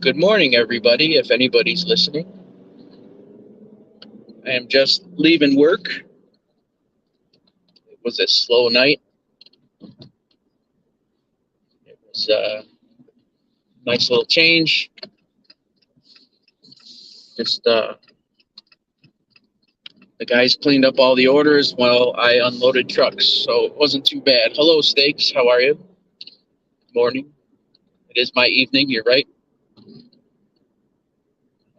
Good morning, everybody. If anybody's listening, I am just leaving work. It was a slow night. It was a nice little change. Just the guys cleaned up all the orders while I unloaded trucks, so it wasn't too bad. Hello, Steaks. How are you? Morning. It is my evening. You're right.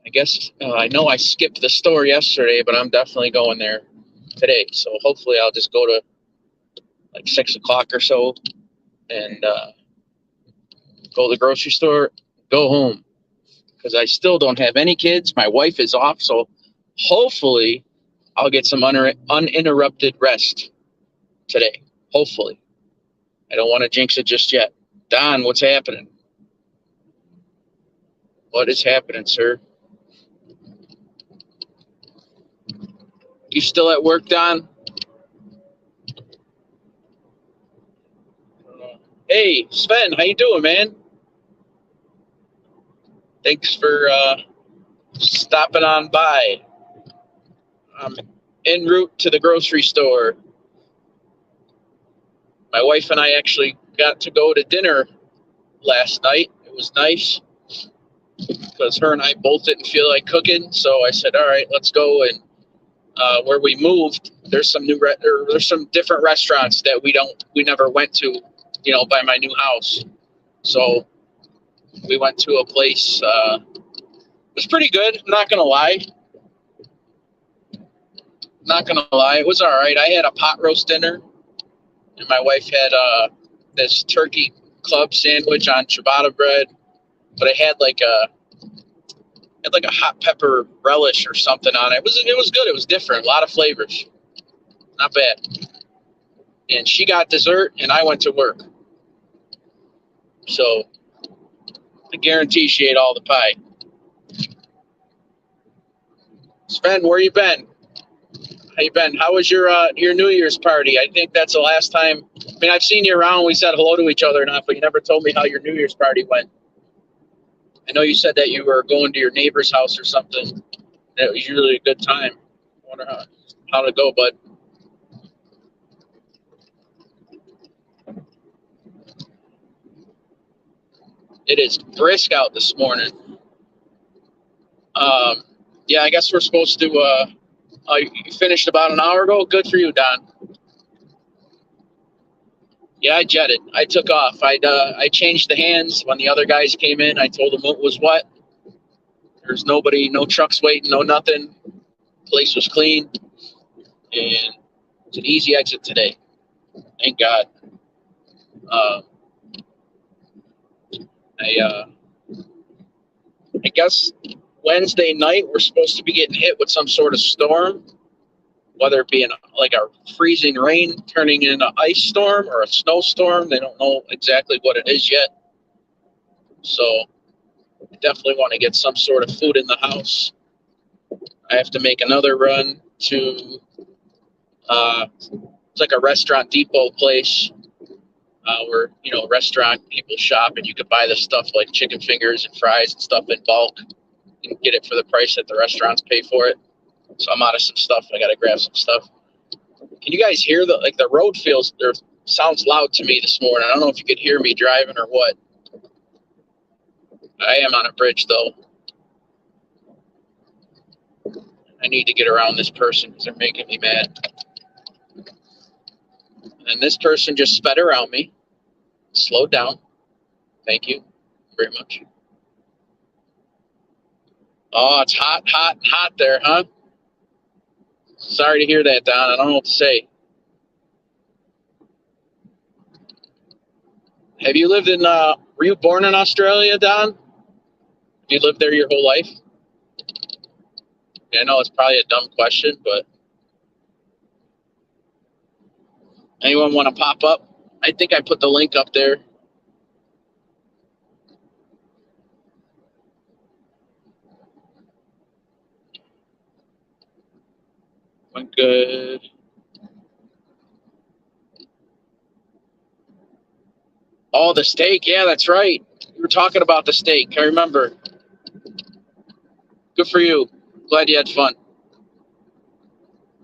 I guess I know I skipped the store yesterday, but I'm definitely going there today. So hopefully I'll just go to like 6 o'clock or so and go to the grocery store, go home, because I still don't have any kids. My wife is off, so hopefully I'll get some uninterrupted rest today. Hopefully. I don't want to jinx it just yet. Don, what's happening? What is happening, sir? You still at work, Don? Hey, Sven, how you doing, man? Thanks for stopping on by. I'm en route to the grocery store. My wife and I actually got to go to dinner last night. It was nice because her and I both didn't feel like cooking. So I said, all right, let's go. And where we moved, there's some there's some different restaurants that we never went to, by my new house. So we went to a place. It was pretty good. I'm not gonna lie. It was all right. I had a pot roast dinner, and my wife had this turkey club sandwich on ciabatta bread, but it had like a hot pepper relish or something on it. It was good. It was different. A lot of flavors. Not bad. And she got dessert, and I went to work. So I guarantee she ate all the pie. Sven, where you been? How you been? How was your New Year's party? I think that's the last time. I mean, I've seen you around. We said hello to each other enough, but you never told me how your New Year's party went. I know you said that you were going to your neighbor's house or something. That was usually a good time. I wonder how to go, bud. It is brisk out this morning. Um, yeah, I guess we're supposed to. You finished about an hour ago. Good for you, Don. Yeah, I jetted. I took off. I changed the hands when the other guys came in. I told them what was what. There's nobody, no trucks waiting, no nothing. Place was clean, and it's an easy exit today. Thank God. Uh, I I guess Wednesday night we're supposed to be getting hit with some sort of storm, whether it be like a freezing rain turning into an ice storm or a snowstorm. They don't know exactly what it is yet. So I definitely want to get some sort of food in the house. I have to make another run to it's like a restaurant depot place where restaurant people shop and you could buy the stuff like chicken fingers and fries and stuff in bulk and get it for the price that the restaurants pay for it. So I'm out of some stuff. I got to grab some stuff. Can you guys hear the road feels there? Sounds loud to me this morning. I don't know if you could hear me driving or what. I am on a bridge though. I need to get around this person because they're making me mad. And this person just sped around me. Slowed down. Thank you very much. Oh, it's hot, hot, hot there, huh? Sorry to hear that, Don. I don't know what to say. Have you lived in, were you born in Australia, Don? You lived there your whole life? I know it's probably a dumb question, but anyone want to pop up? I think I put the link up there. Went good. Oh, the steak. Yeah, that's right. We were talking about the steak. I remember. Good for you. Glad you had fun.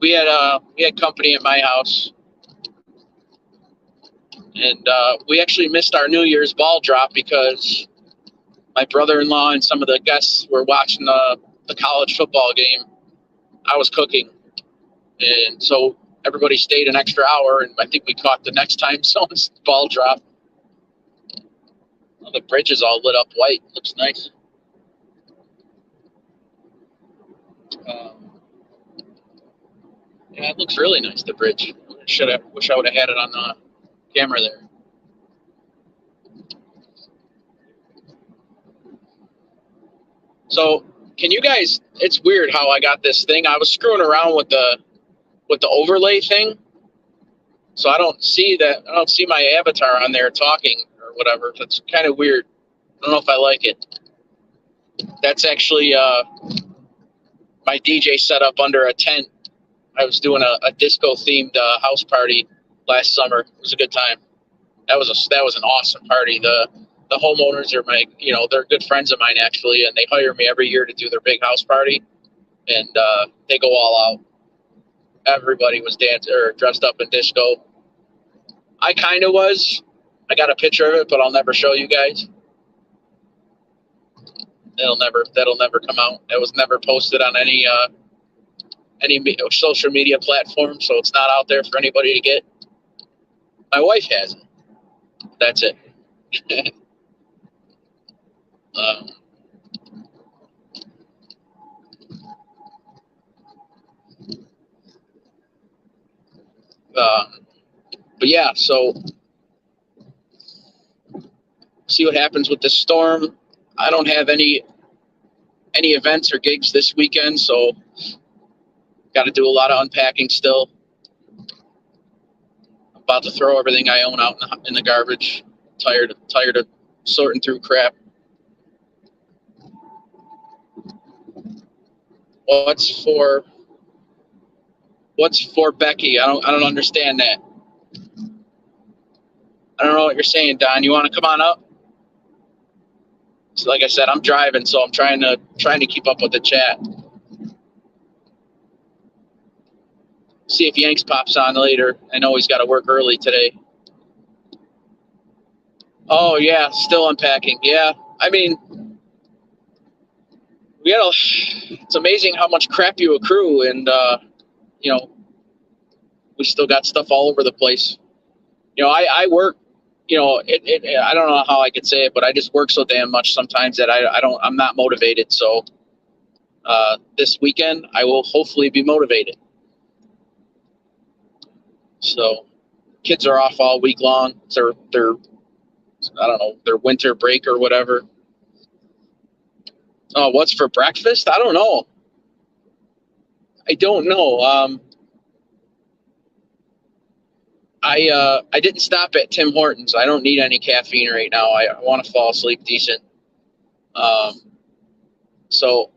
We had company at my house, and we actually missed our New Year's ball drop because my brother-in-law and some of the guests were watching the college football game. I was cooking, and so everybody stayed an extra hour, and I think we caught the next time someone's ball drop. Well, the bridge is all lit up white. Looks nice. Yeah, it looks really nice, the bridge. Wish I would have had it on the camera there. So, can you guys? It's weird how I got this thing. I was screwing around with the overlay thing, so I don't see that. I don't see my avatar on there talking or whatever. That's kind of weird. I don't know if I like it. That's actually my DJ setup under a tent. I was doing a disco themed house party last summer. It was a good time. That was an awesome party. The homeowners are they're good friends of mine actually, and they hire me every year to do their big house party, and they go all out. Everybody was dancing or dressed up in disco. I kind of was. I got a picture of it, but I'll never show you guys. That'll never come out. It was never posted on any social media platform, so it's not out there for anybody to get. My wife has it. That's it. But yeah, so see what happens with this storm. I don't have any events or gigs this weekend, so got to do a lot of unpacking still. I'm about to throw everything I own out in the garbage. Tired of sorting through crap. What's for Becky? I don't understand that. I don't know what you're saying, Don. You want to come on up? So like I said, I'm driving, so I'm trying to keep up with the chat. See if Yanks pops on later. I know he's got to work early today. Oh yeah, still unpacking. Yeah, I mean, it's amazing how much crap you accrue, and we still got stuff all over the place. I work. I don't know how I could say it, but I just work so damn much sometimes that I'm not motivated. So this weekend I will hopefully be motivated. So kids are off all week long. They're I don't know, their winter break or whatever. Oh, what's for breakfast? I don't know. I didn't stop at Tim Hortons. I don't need any caffeine right now. I want to fall asleep decent. So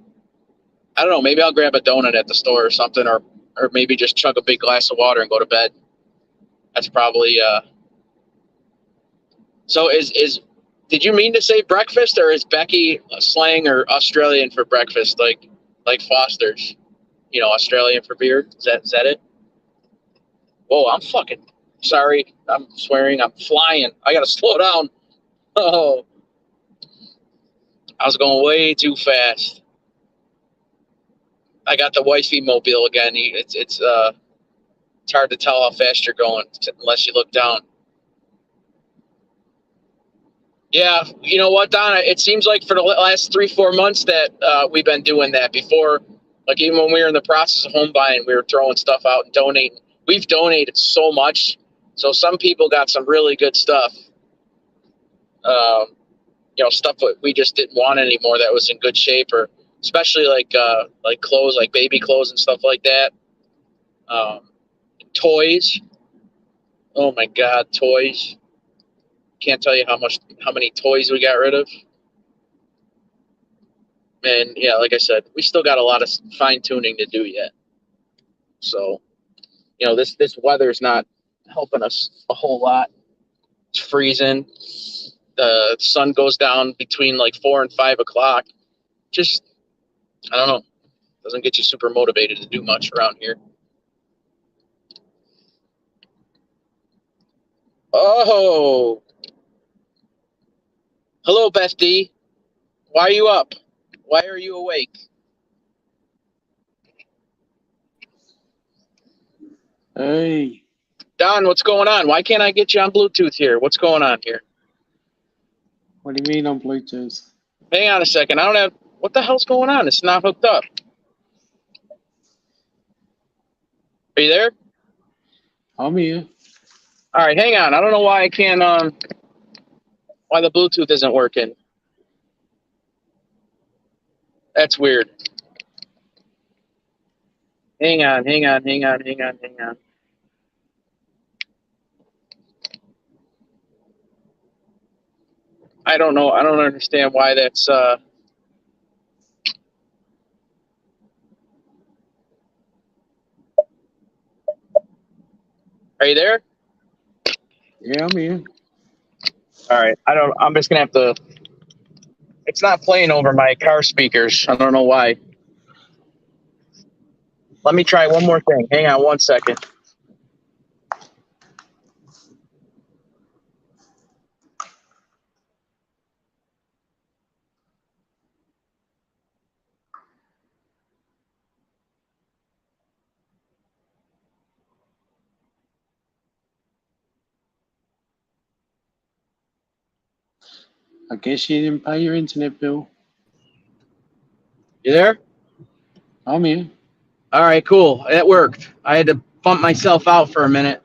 I don't know. Maybe I'll grab a donut at the store or something, or maybe just chug a big glass of water and go to bed. That's probably. So did you mean to say breakfast, or is Becky slang or Australian for breakfast, like Foster's? Australian for beer. Is that it? Whoa, I'm fucking sorry. I'm swearing. I'm flying. I gotta slow down. Oh, I was going way too fast. I got the wifey mobile again. It's hard to tell how fast you're going unless you look down. Yeah, you know what, Donna? It seems like for the last 3-4 months that we've been doing that. Before, like even when we were in the process of home buying, we were throwing stuff out and donating. We've donated so much, so some people got some really good stuff. Stuff that we just didn't want anymore that was in good shape, or especially like clothes, like baby clothes and stuff like that. Toys. Oh my God, toys. Can't tell you how many toys we got rid of. And yeah, like I said, we still got a lot of fine tuning to do yet. So, this weather's not helping us a whole lot. It's freezing. The sun goes down between like 4 and 5 o'clock. Just, I don't know. Doesn't get you super motivated to do much around here. Oh. Hello, Beth D. Why are you up? Why are you awake? Hey. Don, what's going on? Why can't I get you on Bluetooth here? What's going on here? What do you mean on Bluetooth? Hang on a second. I don't have... What the hell's going on? It's not hooked up. Are you there? I'm here. All right, hang on. I don't know why I can't... Why the Bluetooth isn't working. That's weird. Hang on. I don't know. I don't understand why that's... Are you there? Yeah, I'm here. All right. I'm just going to have to... It's not playing over my car speakers. I don't know why. Let me try one more thing. Hang on 1 second. I guess you didn't pay your internet bill. You there? I'm here. All right, cool. It worked. I had to bump myself out for a minute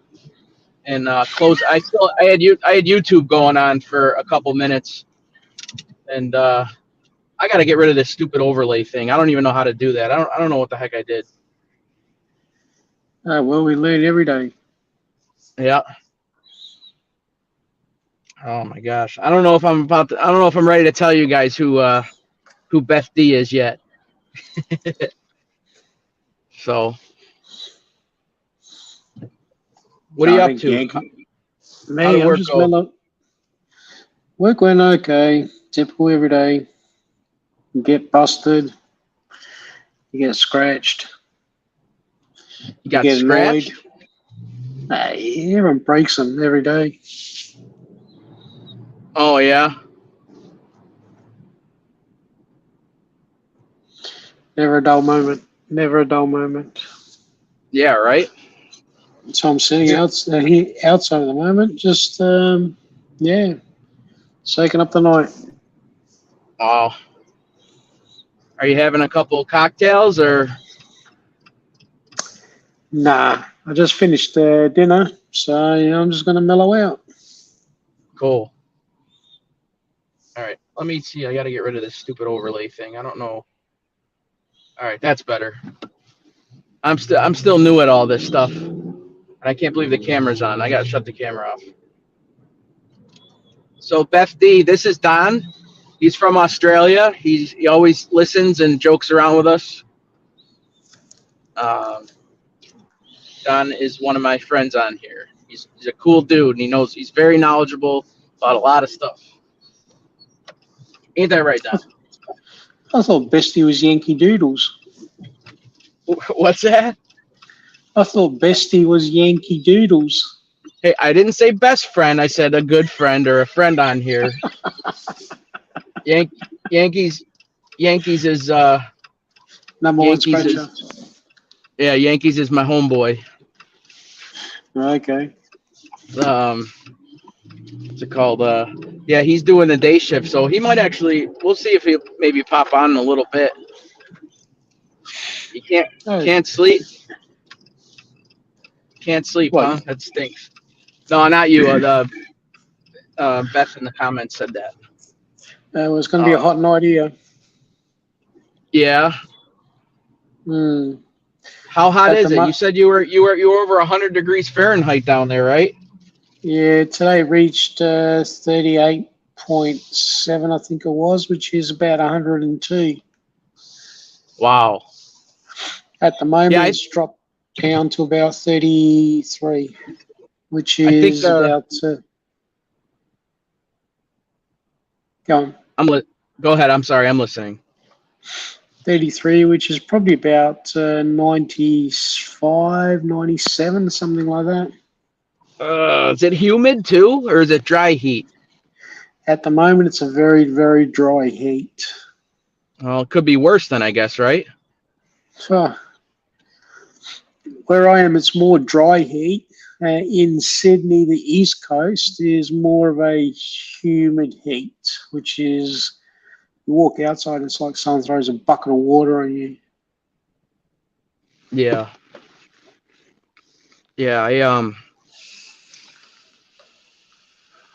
and close. I had YouTube going on for a couple minutes, and I got to get rid of this stupid overlay thing. I don't even know how to do that. I don't know what the heck I did. Oh, well, we learn every day. Yeah. Oh my gosh. I don't know if I'm ready to tell you guys who Beth D is yet. So, what are you up to? Me, I'm just mellow. Work went okay. Typical every day. You get busted. You get scratched. You got get scratched? Annoyed. Everyone breaks them every day. Oh, yeah? Never a dull moment. Never a dull moment. Yeah, right? So I'm sitting here outside at the moment, just, soaking up the night. Oh. Are you having a couple cocktails or? Nah, I just finished dinner, so I'm just going to mellow out. Cool. All right, let me see. I got to get rid of this stupid overlay thing. I don't know. All right, that's better. I'm still new at all this stuff, and I can't believe the camera's on. I got to shut the camera off. So Beth D, this is Don. He's from Australia. He always listens and jokes around with us. Don is one of my friends on here. He's a cool dude, and he's very knowledgeable about a lot of stuff. Ain't that right, Don? I thought Bestie was Yankee Doodles. What's that? I thought Bestie was Yankee Doodles. Hey, I didn't say best friend. I said a good friend or a friend on here. Yankees is number one scratcher. Yeah, Yankees is my homeboy. Okay. What's it called? Yeah, he's doing the day shift, so he might actually. We'll see if he maybe pop on in a little bit. You can't sleep. Can't sleep, what? Huh? That stinks. No, not you. Beth in the comments said that. Well, it's going to be a hot night here. Yeah. How hot is it? You said you were over 100 degrees Fahrenheit down there, right? Yeah, today reached 38.7, I think it was, which is about 102. Wow. At the moment, it's dropped down to about 33, which is about Go on. Go ahead. I'm sorry. I'm listening. 33, which is probably about 95, 97, something like that. Is it humid too, or is it dry heat? At the moment, it's a very, very dry heat. Well, it could be worse then, I guess, right? So, where I am, it's more dry heat. In Sydney, the east coast is more of a humid heat, which is you walk outside, it's like someone throws a bucket of water on you. Yeah. Yeah,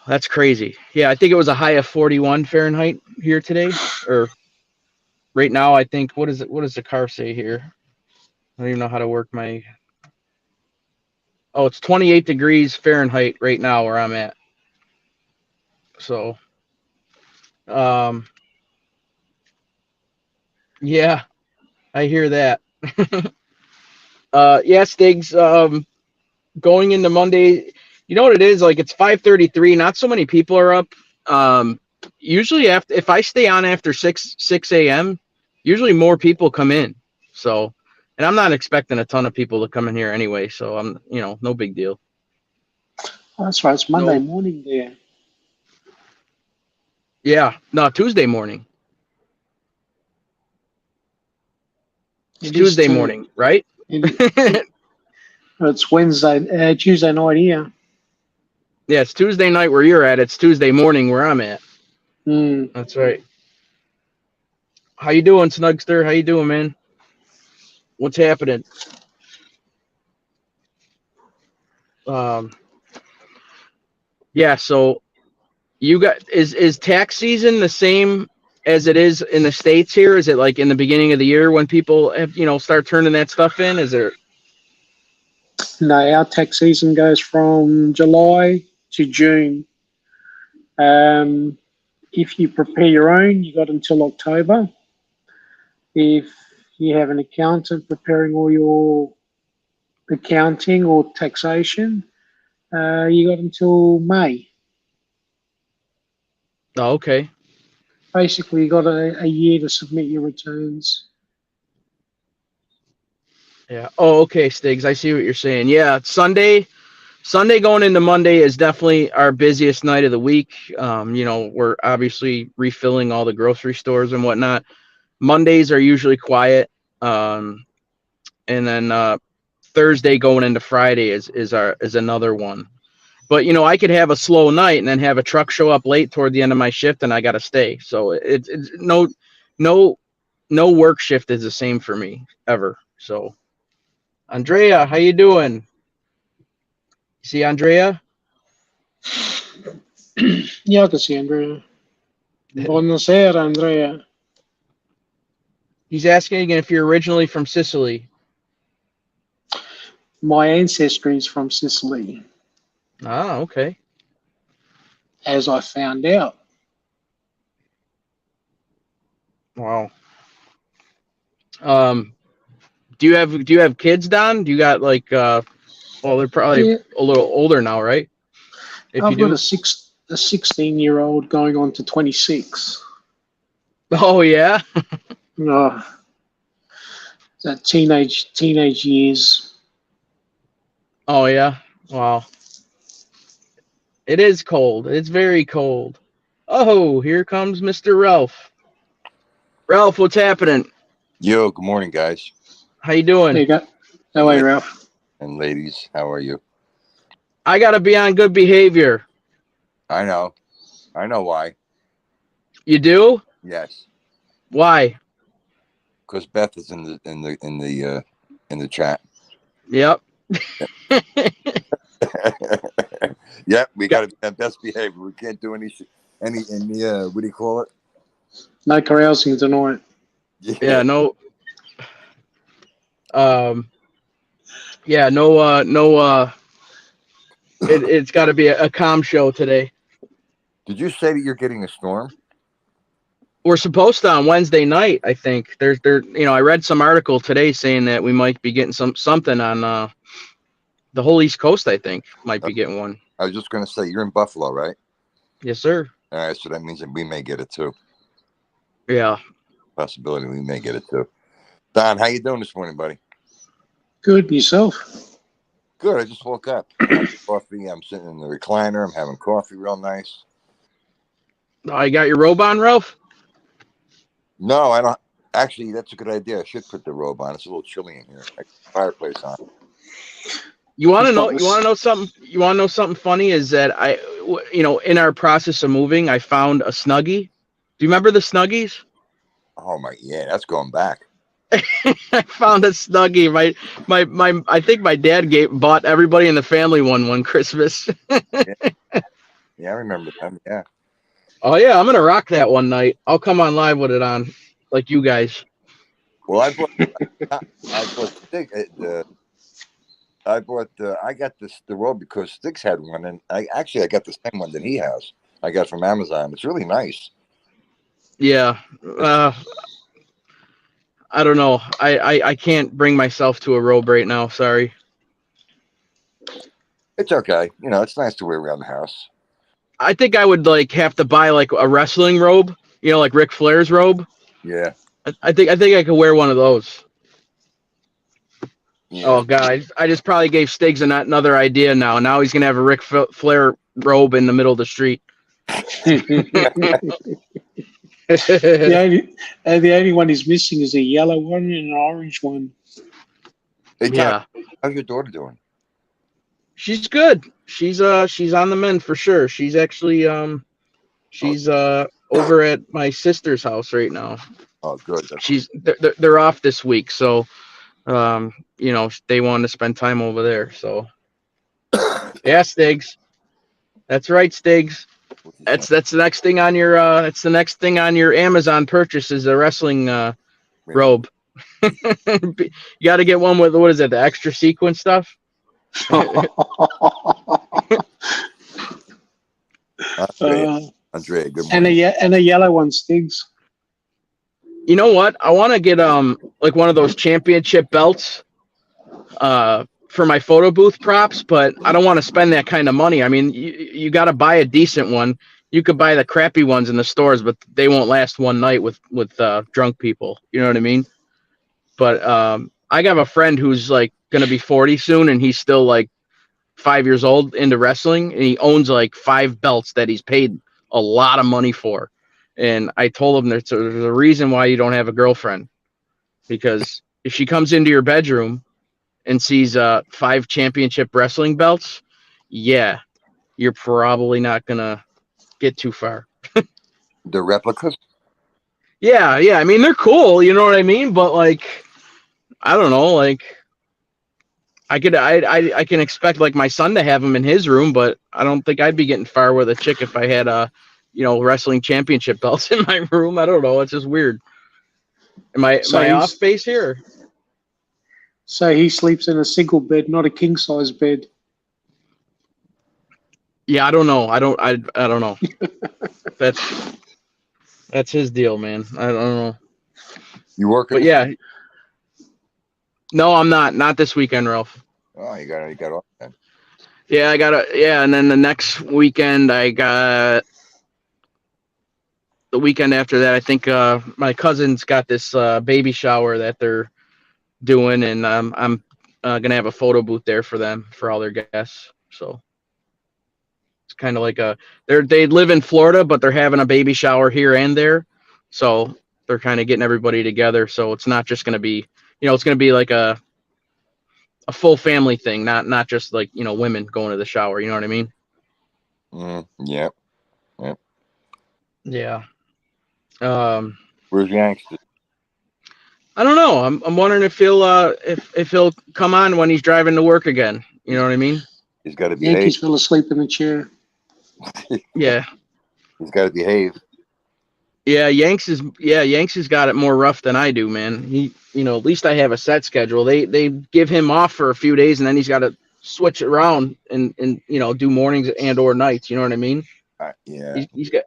that's crazy. Yeah, I think it was a high of 41 Fahrenheit here today, or right now. I think what does the car say here? I don't even know how to work my. Oh, it's 28 degrees Fahrenheit right now where I'm at. So, yeah, I hear that. Yeah, Stiggs. Going into Monday, you know what it is? Like it's 5:33. Not so many people are up. Usually if I stay on after 6 a.m., usually more people come in. So, and I'm not expecting a ton of people to come in here anyway. So I'm, no big deal. Oh, that's right. It's Monday morning there. Yeah, no, Tuesday morning. It's Tuesday morning, right? It's Tuesday night here. Yeah, it's Tuesday night where you're at. It's Tuesday morning where I'm at. Mm. That's right. How you doing, Snugster? How you doing, man? What's happening? Yeah, so you got is tax season the same as it is in the States here? Is it like in the beginning of the year when people have, start turning that stuff in? Is there? No, our tax season goes from July to June. If you prepare your own, you got until October. If you have an accountant preparing all your accounting or taxation, you got until May. Oh, okay. Basically, you got a year to submit your returns. Yeah. Oh, okay, Stiggs. I see what you're saying. Yeah, Sunday going into Monday is definitely our busiest night of the week. We're obviously refilling all the grocery stores and whatnot. Mondays are usually quiet. And then Thursday going into Friday is another one. But I could have a slow night and then have a truck show up late toward the end of my shift and I got to stay. So it's no work shift is the same for me ever. So Andrea, how you doing? See Andrea? Yeah, I can see Andrea. Buonasera, Andrea. He's asking if you're originally from Sicily. My ancestry is from Sicily. Ah, okay. As I found out. Wow. Do you have kids, Don? Do you got like they're probably a little older now, right? I've got a 16-year-old going on to 26. Oh yeah. That teenage years. Oh yeah. Wow. It is cold. It's very cold. Oh, here comes Mr. Ralph. Ralph, what's happening? Yo, good morning, guys. How you doing? There you go. How are you, Ralph? And ladies, how are you? I gotta be on good behavior. I know why. You do? Yes. Why? Because Beth is in the chat. Yep. Yep, we got to be on best behavior. We can't do any what do you call it? No carousing tonight. Yeah, no. Yeah, no. It's got to be a calm show today. Did you say that you're getting a storm? We're supposed to on Wednesday night. I think I read some article today saying that we might be getting something on the whole East Coast. I think might be getting one. I was just going to say you're in Buffalo, right? Yes, sir. All right, so that means that we may get it too. Yeah. Possibility we may get it too. Don, how you doing this morning, buddy? Good. Yourself? Good. I just woke up. I had coffee. I'm sitting in the recliner. I'm having coffee, real nice. Oh, you got your robe on, Ralph? No, I don't. Actually, that's a good idea. I should put the robe on. It's a little chilly in here. I got the fireplace on. You want to He's know? got You this- want to know something? You want to know something funny? Is that in our process of moving, I found a Snuggie. Do you remember the Snuggies? Oh my, yeah, that's going back. I found a Snuggie. My I think my dad bought everybody in the family one Christmas. Yeah, I remember them. Yeah. Oh yeah, I'm gonna rock that one night. I'll come on live with it on, like you guys. Well, I bought Stig. I got the robe because Sticks had one, and I got the same one that he has. I got from Amazon. It's really nice. Yeah. I don't know. I can't bring myself to a robe right now. Sorry. It's okay. You know, it's nice to wear around the house. I think I would like have to buy like a wrestling robe. You know, like Ric Flair's robe. Yeah. I think I could wear one of those. Yeah. Oh god, I just probably gave Stiggs another idea now. Now he's gonna have a Ric Flair robe in the middle of the street. the only one he's missing is a yellow one and an orange one. Hey, Tom, Yeah, how's your daughter doing? she's good. She's on the mend for sure. She's actually she's over at my sister's house right now. Oh, good. They're off this week, so they want to spend time over there. So yeah, Stiggs. That's right, Stiggs. That's the next thing on your Amazon purchase is a wrestling robe. You got to get one with, what is it, the extra sequin stuff? Andrea, good and morning. a yellow one, Stiggs. You know what? I want to get like one of those championship belts for my photo booth props, but I don't want to spend that kind of money. I mean, you got to buy a decent one. You could buy the crappy ones in the stores, but they won't last one night with drunk people. You know what I mean? But I have a friend who's like going to be 40 soon, and he's still like 5 years old into wrestling, and he owns like 5 belts that he's paid a lot of money for. And I told him there's a reason why you don't have a girlfriend, because if she comes into your bedroom and sees 5 championship wrestling belts, yeah, you're probably not gonna get too far. The replicas? Yeah. I mean, they're cool, you know what I mean? But like, I don't know, like I can expect like my son to have them in his room, but I don't think I'd be getting far with a chick if I had wrestling championship belts in my room. I don't know. It's just weird. Am I off base here? So he sleeps in a single bed, not a king size bed. Yeah, I don't know. I don't know. That's his deal, man. I don't know. You working? But yeah. No, I'm not. Not this weekend, Ralph. Oh, you got off then. Yeah, and then the next weekend I got the weekend after that, I think my cousin's got this baby shower that they're doing, and I'm gonna have a photo booth there for them, for all their guests. So it's kind of like they live in Florida, but they're having a baby shower here and there, so they're kind of getting everybody together. So it's not just gonna be, it's gonna be like a full family thing, not just like women going to the shower. You know what I mean? Yep. Yeah. Where's Yanks? I don't know. I'm wondering if he'll come on when he's driving to work again. You know what I mean? He's got to Yankees behave. fell asleep in the chair. Yeah. He's got to behave. Yeah, Yanks has got it more rough than I do, man. He, at least I have a set schedule. They give him off for a few days, and then he's got to switch it around and do mornings and or nights. You know what I mean? Yeah. He's got.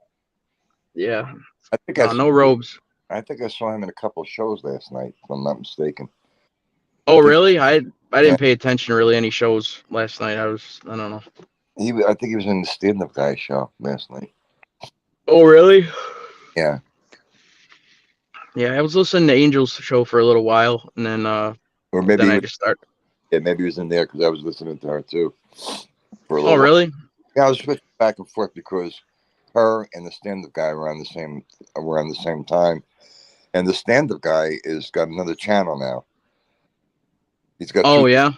Yeah. I think no robes. I think I saw him in a couple of shows last night, if I'm not mistaken. Oh, really? I didn't pay attention to really any shows last night. I don't know. I think he was in the stand-up guy show last night. Oh, really? Yeah. Yeah, I was listening to Angel's show for a little while, and then Or maybe I just started. yeah, maybe he was in there because I was listening to her too for a Oh, little while. really? Yeah, I was switching back and forth because her and the stand-up guy were on the same time, and the stand-up guy is got another channel now. He's got Oh, two. yeah.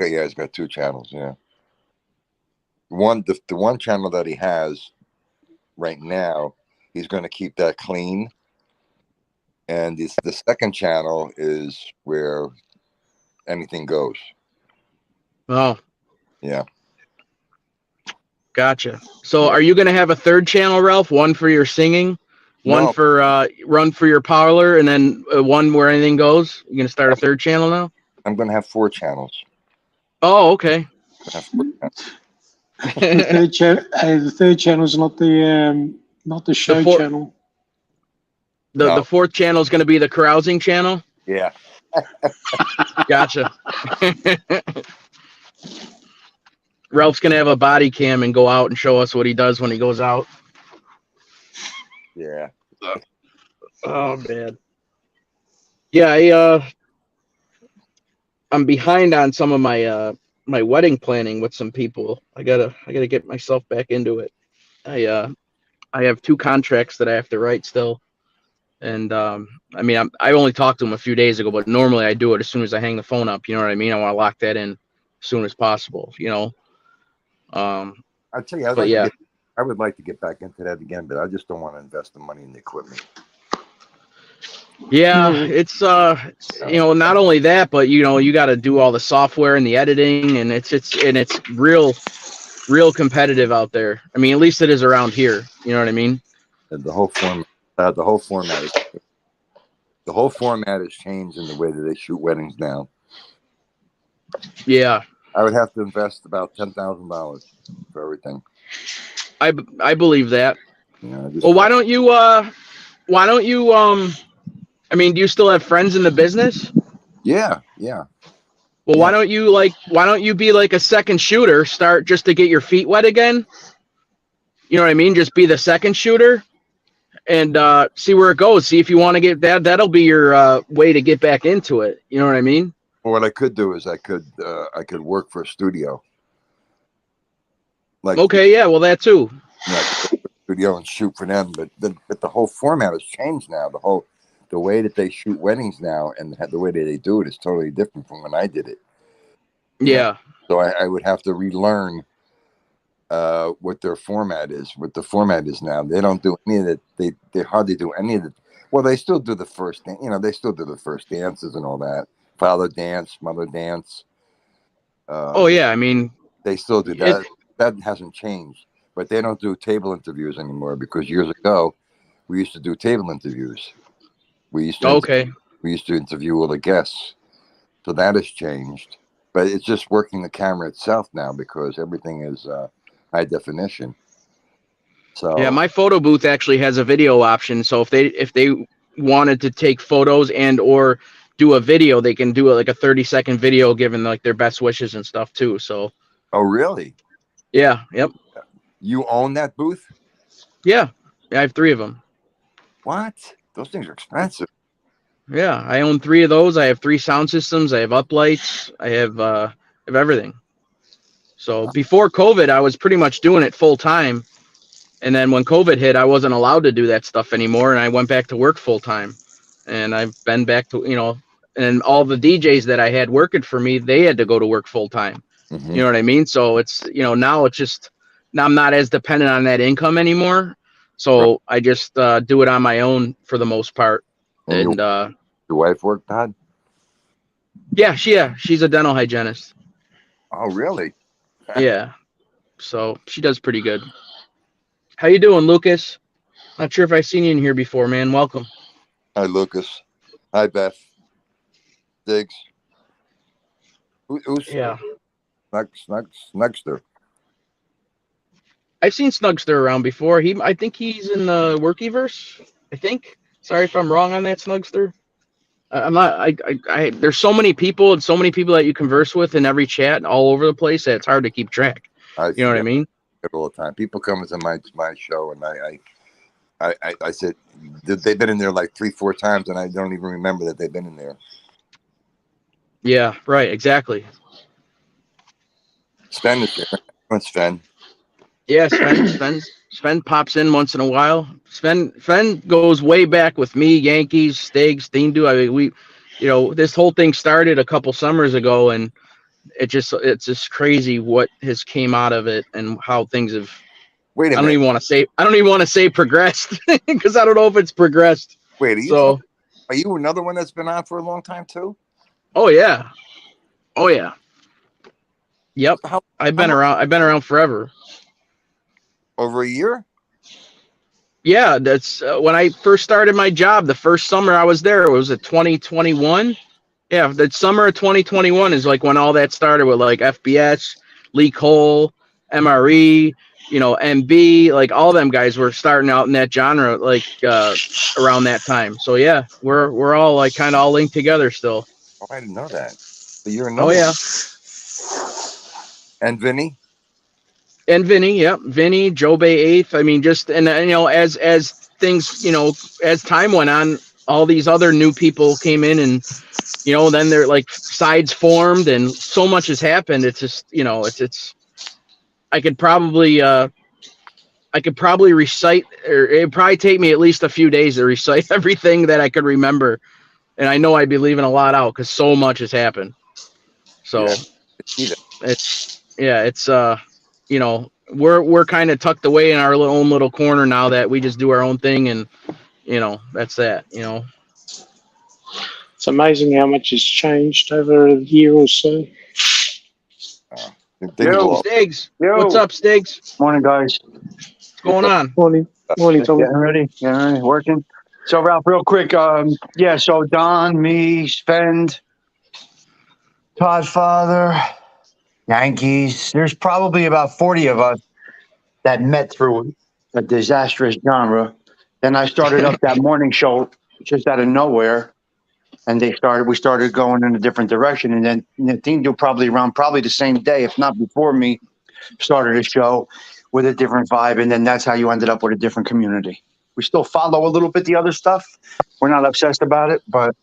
Yeah, he's got 2 channels. Yeah, the one channel that he has right now, he's going to keep that clean, and the second channel is where anything goes. Oh, Yeah. gotcha. So, Yeah. are you gonna have a third channel, Ralph? One for your singing, one No, for run for your parlor, and then one where anything goes. You gonna start a third channel now? I'm going to have 4 channels. Oh, okay. I'm gonna have 4 channels. The third channel is not the show four- channel. The No. fourth channel is gonna be the carousing channel. Yeah. Gotcha. Ralph's gonna have a body cam and go out and show us what he does when he goes out. Yeah. Oh man. Yeah, I'm behind on some of my my wedding planning with some people. I gotta get myself back into it. I have 2 contracts that I have to write still, and I mean I only talked to them a few days ago, but normally I do it as soon as I hang the phone up. You know what I mean? I want to lock that in as soon as possible. You know. I tell you, But yeah. I would like to get back into that again, but I just don't want to invest the money in the equipment. Yeah, it's not only that, but you got to do all the software and the editing, and it's real competitive out there. I mean, at least it is around here. You know what I mean? And the whole format has changed in the way that they shoot weddings now. Yeah, I would have to invest about $10,000 for everything. I believe that. You know, Well, why don't you I mean, do you still have friends in the business? Yeah. Well, Yeah. why don't you be like a second shooter, start just to get your feet wet again? You know what I mean? Just be the second shooter and see where it goes. See if you want to get that. That'll be your way to get back into it. You know what I mean? Well, what I could do is I could work for a studio. Like, Okay, yeah, well, that too. studio and shoot for them, but the whole format has changed now. The way that they shoot weddings now and the way that they do it is totally different from when I did it. Yeah. So I would have to relearn what their format is. What the format is now. They don't do any of that. They hardly do any of it. Well, they still do the first. They still do the first dances and all that. Father dance, mother dance. Oh yeah, I mean, They still do that. That hasn't changed. But they don't do table interviews anymore because years ago we used to do table interviews. We used to interview all the guests. So that has changed. But it's just working the camera itself now because everything is high definition. So yeah, my photo booth actually has a video option. So if they wanted to take photos and or do a video, they can do like a 30-second video giving like their best wishes and stuff too. So Oh really? yeah, yep. You own that booth? Yeah, I have 3 of them. What? Those things are expensive. Yeah, I own 3 of those. I have 3 sound systems. I have uplights. I have everything. So before COVID, I was pretty much doing it full time. And then when COVID hit, I wasn't allowed to do that stuff anymore. And I went back to work full time. And I've been back to, and all the DJs that I had working for me, they had to go to work full time. Mm-hmm. You know what I mean? So it's, now it's just, now I'm not as dependent on that income anymore. So I just do it on my own for the most part. And And your wife work, Todd? yeah, she's a dental hygienist. Oh, really? Yeah. So she does pretty good. How you doing, Lucas? Not sure if I've seen you in here before, man. Welcome. Hi, Lucas. Hi, Beth. Diggs. Who's Yeah. Snugster? I've seen Snugster around before. I think he's in the Workyverse. I think. Sorry if I'm wrong on that, Snugster. I'm not. I there's so many people and so many people that you converse with in every chat all over the place that it's hard to keep track. You know what I mean? All the time. People come into my show and I I said they've been in there like 3-4 times, and I don't even remember that they've been in there. Yeah, right, exactly. Sven is there. What's Sven? Yeah, Sven pops in once in a while. Sven goes way back with me, Yankees, Stiggs, Steendu. I mean, this whole thing started a couple summers ago, and it's just crazy what has came out of it and how things have. Wait a minute. I don't even want to say progressed because I don't know if it's progressed. Wait, are you another one that's been on for a long time too? Oh yeah. Yep. I've been around forever. Over a year? Yeah, that's when I first started my job. The first summer I was there, it was at 2021. Yeah, the summer of 2021 is like when all that started with like FBS, Lee Cole, MRE, MB, like all them guys were starting out in that genre like around that time. So yeah, we're all like kind of all linked together still. Oh, I didn't know that. But you're another. Oh yeah. And Vinny? And Vinny, yep. Vinny, Joe Bay 8th. I mean, as things, as time went on, all these other new people came in and, then they're like sides formed and so much has happened. It's just, I could probably recite, or it'd probably take me at least a few days to recite everything that I could remember. And I know I'd be leaving a lot out because so much has happened. So we're kind of tucked away in our own little corner now that we just do our own thing, and that's that. It's amazing how much has changed over a year or so. Yo, Stiggs. What's up, Stiggs? Morning, guys. What's going on? Morning, Tommy. Getting ready, working. So, Ralph, real quick. So Don, me, Spend, Todd Father, Yankees. There's probably about 40 of us that met through a disastrous genre. Then I started up that morning show just out of nowhere, and we started going in a different direction. And then Nathan probably the same day, if not before me, started a show with a different vibe. And then that's how you ended up with a different community. We still follow a little bit the other stuff. We're not obsessed about it, but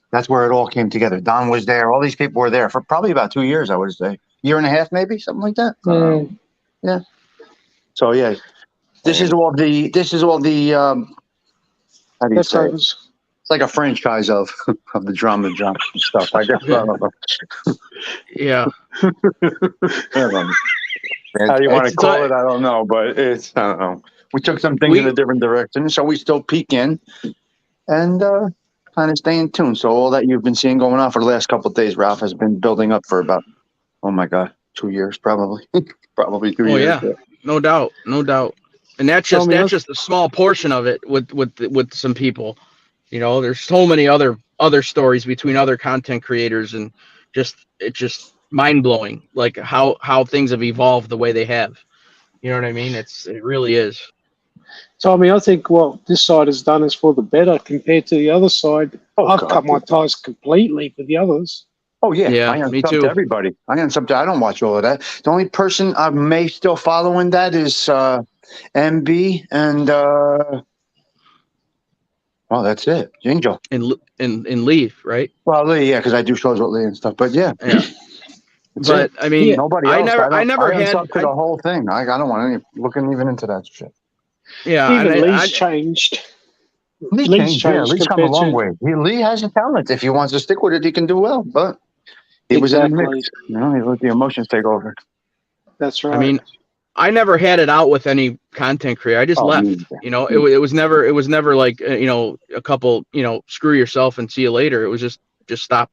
that's where it all came together. Don was there. All these people were there for probably about 2 years, I would say. Year and a half, maybe, something like that. Yeah. So yeah, this is all the how do you say it? It's like a franchise of the drama stuff. I guess. Yeah. How do you want to call it? I don't know, but I don't know. We took some things in a different direction, so we still peek in and kind of stay in tune. So all that you've been seeing going on for the last couple of days, Ralph, has been building up for about, 2 years, probably. Probably 2 years. Oh, yeah. No doubt. And that's just a small portion of it with some people. There's so many other stories between other content creators, and it's just mind blowing, like how things have evolved the way they have. You know what I mean? It really is. Tommy, I think what this side has done is for the better compared to the other side. I've cut my ties completely for the others. Oh yeah, I me too. To everybody. I don't watch all of that. The only person I may still follow in that is MB and that's it. Angel and Leaf, right? Well, Lee, yeah, because I do shows with Lee and stuff. But yeah. But I mean, nobody else. I never had to the whole thing. I don't want any looking even into that shit. Yeah, even Lee's changed. Lee's changed. Yeah, Lee's come a long way. Lee has a talent. If he wants to stick with it, he can do well. But he was in the mix. He let the emotions take over. That's right. I mean, I never had it out with any content creator. I just left. It was never like a couple. Screw yourself and see you later. It was just stop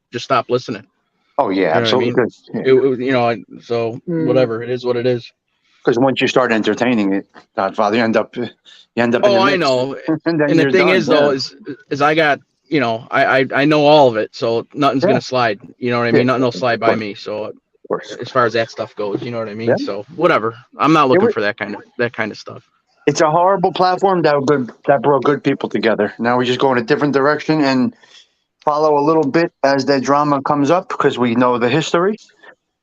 listening. Oh yeah, absolutely. I mean? So whatever it is, what it is. Because once you start entertaining it, Godfather, you end up. Oh, I know. And the thing is, though, is I got I know all of it, so nothing's gonna slide. You know what I mean? Nothing will slide by me. So as far as that stuff goes, you know what I mean. Yeah. So whatever. I'm not looking for that kind of stuff. It's a horrible platform that brought good people together. Now we just go in a different direction and follow a little bit as that drama comes up because we know the history,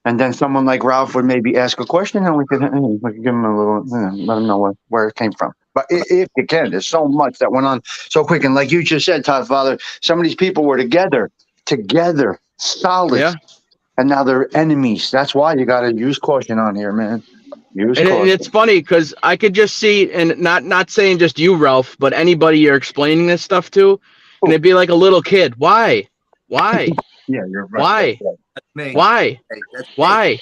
and then someone like Ralph would maybe ask a question and we could give him a little, let him know where it came from. But if you can, there's so much that went on so quick. And like you just said, Todd Father, some of these people were together, solid. Yeah. And now they're enemies. That's why you got to use caution on here, man. Use And caution. it's funny because I could just see, and not saying just you, Ralph, but anybody you're explaining this stuff to, and it'd be like a little kid. Why? Yeah, you're right. Why? Why?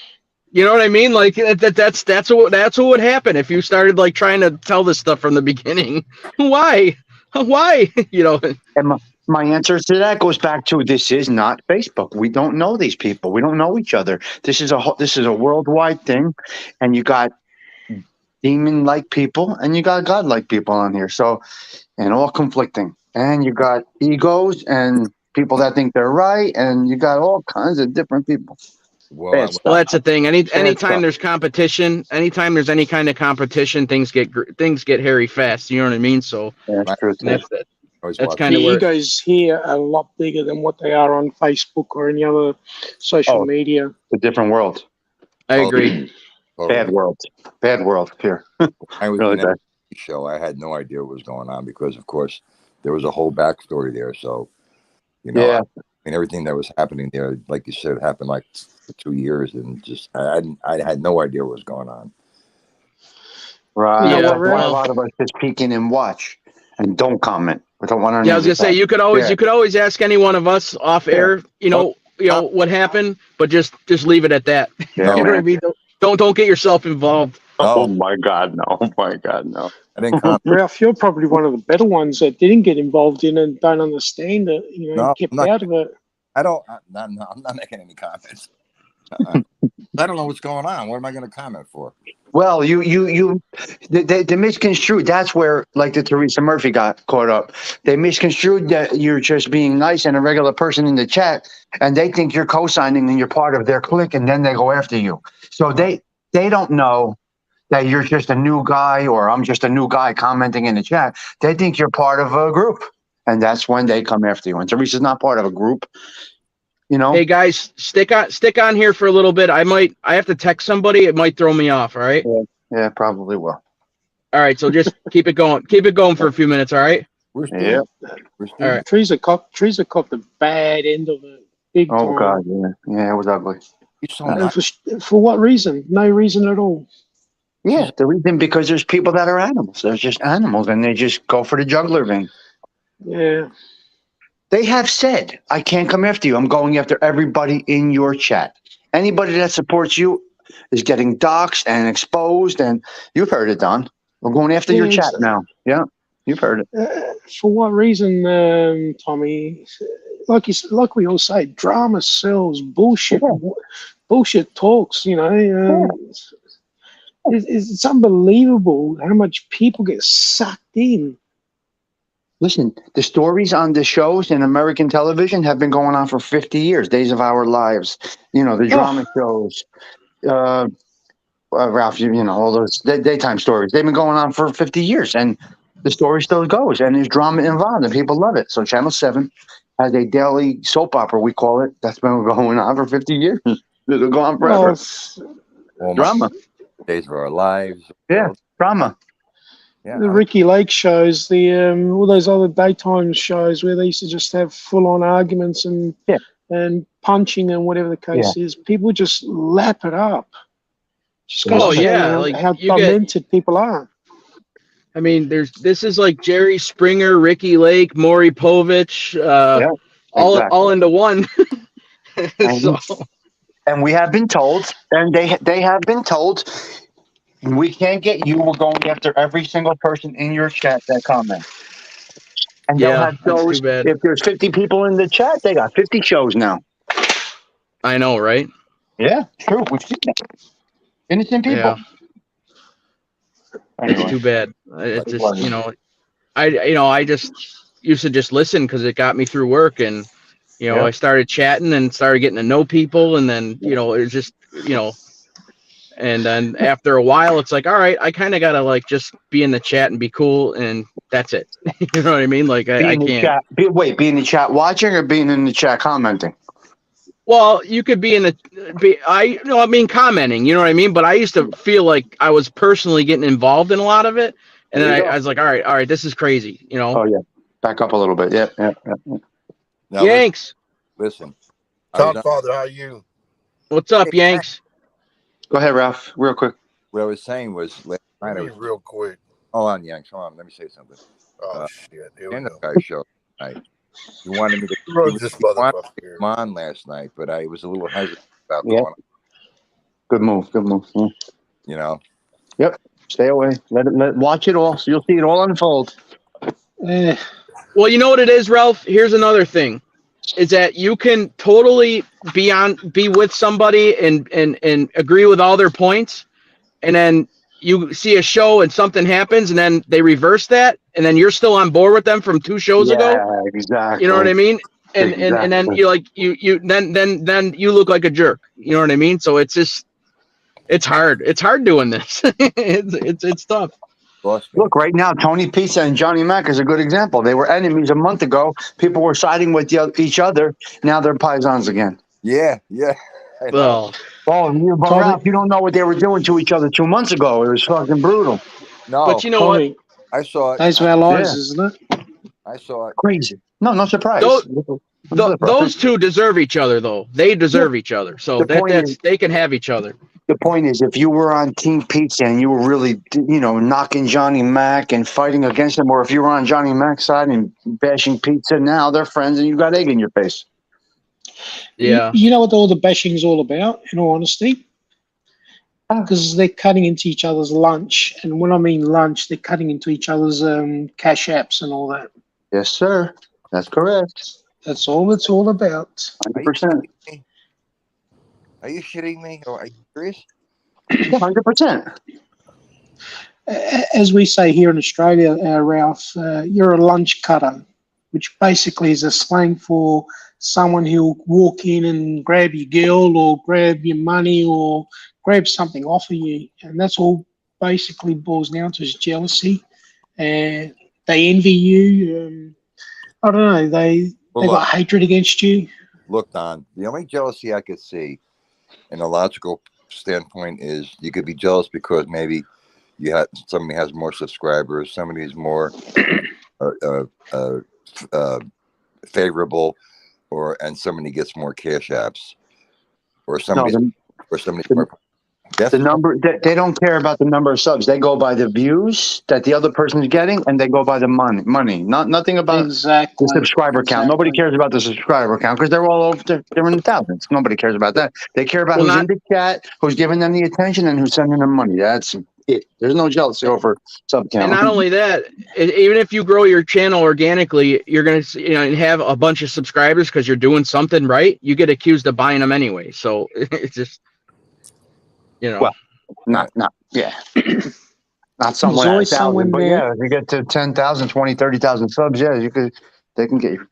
You know what I mean? Like that's what would happen if you started like trying to tell this stuff from the beginning. Why? You know. And my answer to that goes back to this is not Facebook. We don't know these people. We don't know each other. This is a worldwide thing, and you got demon-like people and you got God-like people on here. So, and all conflicting. And you got egos and people that think they're right, and you got all kinds of different people. Well, Well, that's the thing. Anytime there's competition, anytime there's any kind of competition, things get hairy fast. You know what I mean? So that's true. that's kind The of where egos here are a lot bigger than what they are on Facebook or any other social media. A different world. I agree. Bad world here. I was Really in bad. that show. I had no idea what was going on because, of course, there was a whole backstory there. So, Yeah. I mean, everything that was happening there, like you said, happened like for 2 years, and just I had no idea what was going on. Right. Yeah, That's why a well- lot of us just peek in and watch and don't comment. We don't want to. Yeah, I was gonna say you could always ask any one of us off air. You know what happened, but just leave it at that. Yeah, You know what I mean? Don't get yourself involved. Oh my God, no! Oh my God, no! I didn't comment. Ralph, you're probably one of the better ones that didn't get involved in and don't understand it. No, Kept I'm not. out of it. I'm not making any comments. I don't know what's going on. What am I going to comment for? Well, the misconstrued. That's where, like, the Teresa Murphy got caught up. They misconstrued that you're just being nice and a regular person in the chat, and they think you're co-signing and you're part of their clique, and then they go after you. So they don't know that you're just a new guy, or I'm just a new guy commenting in the chat. They think you're part of a group, and that's when they come after you. And Teresa's not part of a group. Hey guys, stick on here for a little bit. I have to text somebody. It might throw me off. All right. Yeah, probably will. All right. So just keep it going. Keep it going for a few minutes. All right. We're still, Yeah. we're still, All right. Teresa copped the bad end of it. Big time. Oh God, yeah, it was ugly. He's so And nice. for what reason? No reason at all. Yeah, the reason because there's people that are animals. They're just animals, and they just go for the juggler vein. Yeah. They have said, I can't come after you. I'm going after everybody in your chat. Anybody that supports you is getting doxxed and exposed. And you've heard it, Don. We're going after your Yes. chat now. Yeah, you've heard it. For what reason, Tommy? Like we all say, drama sells. Bullshit. Bullshit talks. It's unbelievable how much people get sucked in. Listen, the stories on the shows in American television have been going on for 50 years. Days of Our Lives, the drama shows. Ralph, all those daytime stories. They've been going on for 50 years, and the story still goes, and there's drama involved, and people love it. So Channel 7 has a daily soap opera, we call it, that's been going on for 50 years. It'll go on forever. Well, Drama. Days of Our Lives. Yeah, drama. Yeah. The Ricky Lake shows, all those other daytime shows where they used to just have full-on arguments and punching and whatever the case is. People just lap it up. Just goes to show how demented people are. I mean, this is like Jerry Springer, Ricky Lake, Maury Povich, all into one. And we have been told, and they have been told, we can't get you. We're going after every single person in your chat that comments. And they'll have shows. If there's 50 people in the chat, they got 50 shows now. I know, right? Yeah, true. We've seen that. Innocent people. Yeah. Anyway. It's too bad. It's just, I just used to just listen because it got me through work, and I started chatting and started getting to know people, and then it was just and then after a while it's like, all right, I kind of gotta like just be in the chat and be cool, and that's it. You know what I mean? Like I can't. Be in the chat watching or being in the chat commenting? Well, you could be commenting, you know what I mean? But I used to feel like I was personally getting involved in a lot of it. And then I was like, all right, this is crazy, you know. Oh yeah, back up a little bit. Yeah. Now, Yanks, listen. Todd Father, how are you? what's up, Yanks? Go ahead, Ralph. Real quick. What I was saying was last night. Real quick. Hold on, Yanks. Hold on. Let me say something. Oh shit! Here we And the go. guy show tonight. You wanted me to come on last night, but I was a little hesitant about going on. Good move. Yeah. You know. Yep. Stay away. Watch it all. So you'll see it all unfold. Well, you know what it is, Ralph? Here's another thing. Is that you can totally be with somebody and agree with all their points, and then you see a show and something happens and then they reverse that, and then you're still on board with them from 2 shows ago. Yeah, exactly. You know what I mean? And then you like then you look like a jerk. You know what I mean? So it's just it's hard. It's hard doing this. it's tough. Look, right now, Tony Pizza and Johnny Mac is a good example. They were enemies a month ago. People were siding with each other. Now they're paisans again. Yeah. Well, Ralph, you don't know what they were doing to each other 2 months ago. It was fucking brutal. No, but you know what? I saw it. Those are our lives, isn't it? I saw it. Crazy. No surprise. Those two deserve each other, though. They deserve each other. So they can have each other. The point is, if you were on Team Pizza and you were really, knocking Johnny Mac and fighting against him, or if you were on Johnny Mac's side and bashing Pizza, now they're friends and you got egg in your face. Yeah. You know what all the bashing is all about, in all honesty? Because they're cutting into each other's lunch. And when I mean lunch, they're cutting into each other's cash apps and all that. Yes, sir. That's correct. That's all it's all about. 100%. Are you shitting me? Or are you serious? 100%. As we say here in Australia, Ralph, you're a lunch cutter, which basically is a slang for someone who'll walk in and grab your girl or grab your money or grab something off of you. And that's all basically boils down to is jealousy. And they envy you. I don't know. They got hatred against you. Look, Don, the only jealousy I could see in a logical standpoint is you could be jealous because maybe somebody has more subscribers, somebody is more favorable, and somebody gets more cash apps, or somebody more. The number they don't care about the number of subs. They go by the views that the other person is getting, and they go by the money. Nothing about the subscriber count. Nobody cares about the subscriber count because they're all over. They're in the thousands. Nobody cares about that. They care about who's in the chat, who's giving them the attention, and who's sending them money. That's it. There's no jealousy over sub count. And not only that, even if you grow your channel organically, you're gonna have a bunch of subscribers because you're doing something right. You get accused of buying them anyway. So it's just. Well, not someone at 1,000, but if you get to 10,000, 20, 30,000 subs, they can get you.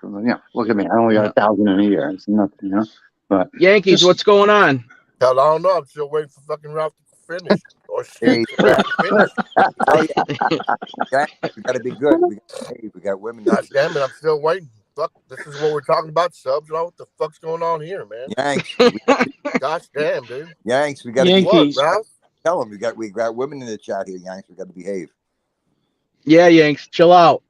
Look at me, I only got 1,000 in a year. It's nothing, But Yankees, what's going on? Hell, I don't know. I'm still waiting for fucking Ralph to finish. Or shit. We gotta be good. We got women. Gosh damn it, I'm still waiting. Fuck, this is what we're talking about, subs. I don't know what the fuck's going on here, man. Yanks. Gosh damn, dude. Yanks, we got to Yankees. Tell them we got women in the chat here, Yanks. We got to behave. Yeah, Yanks, chill out.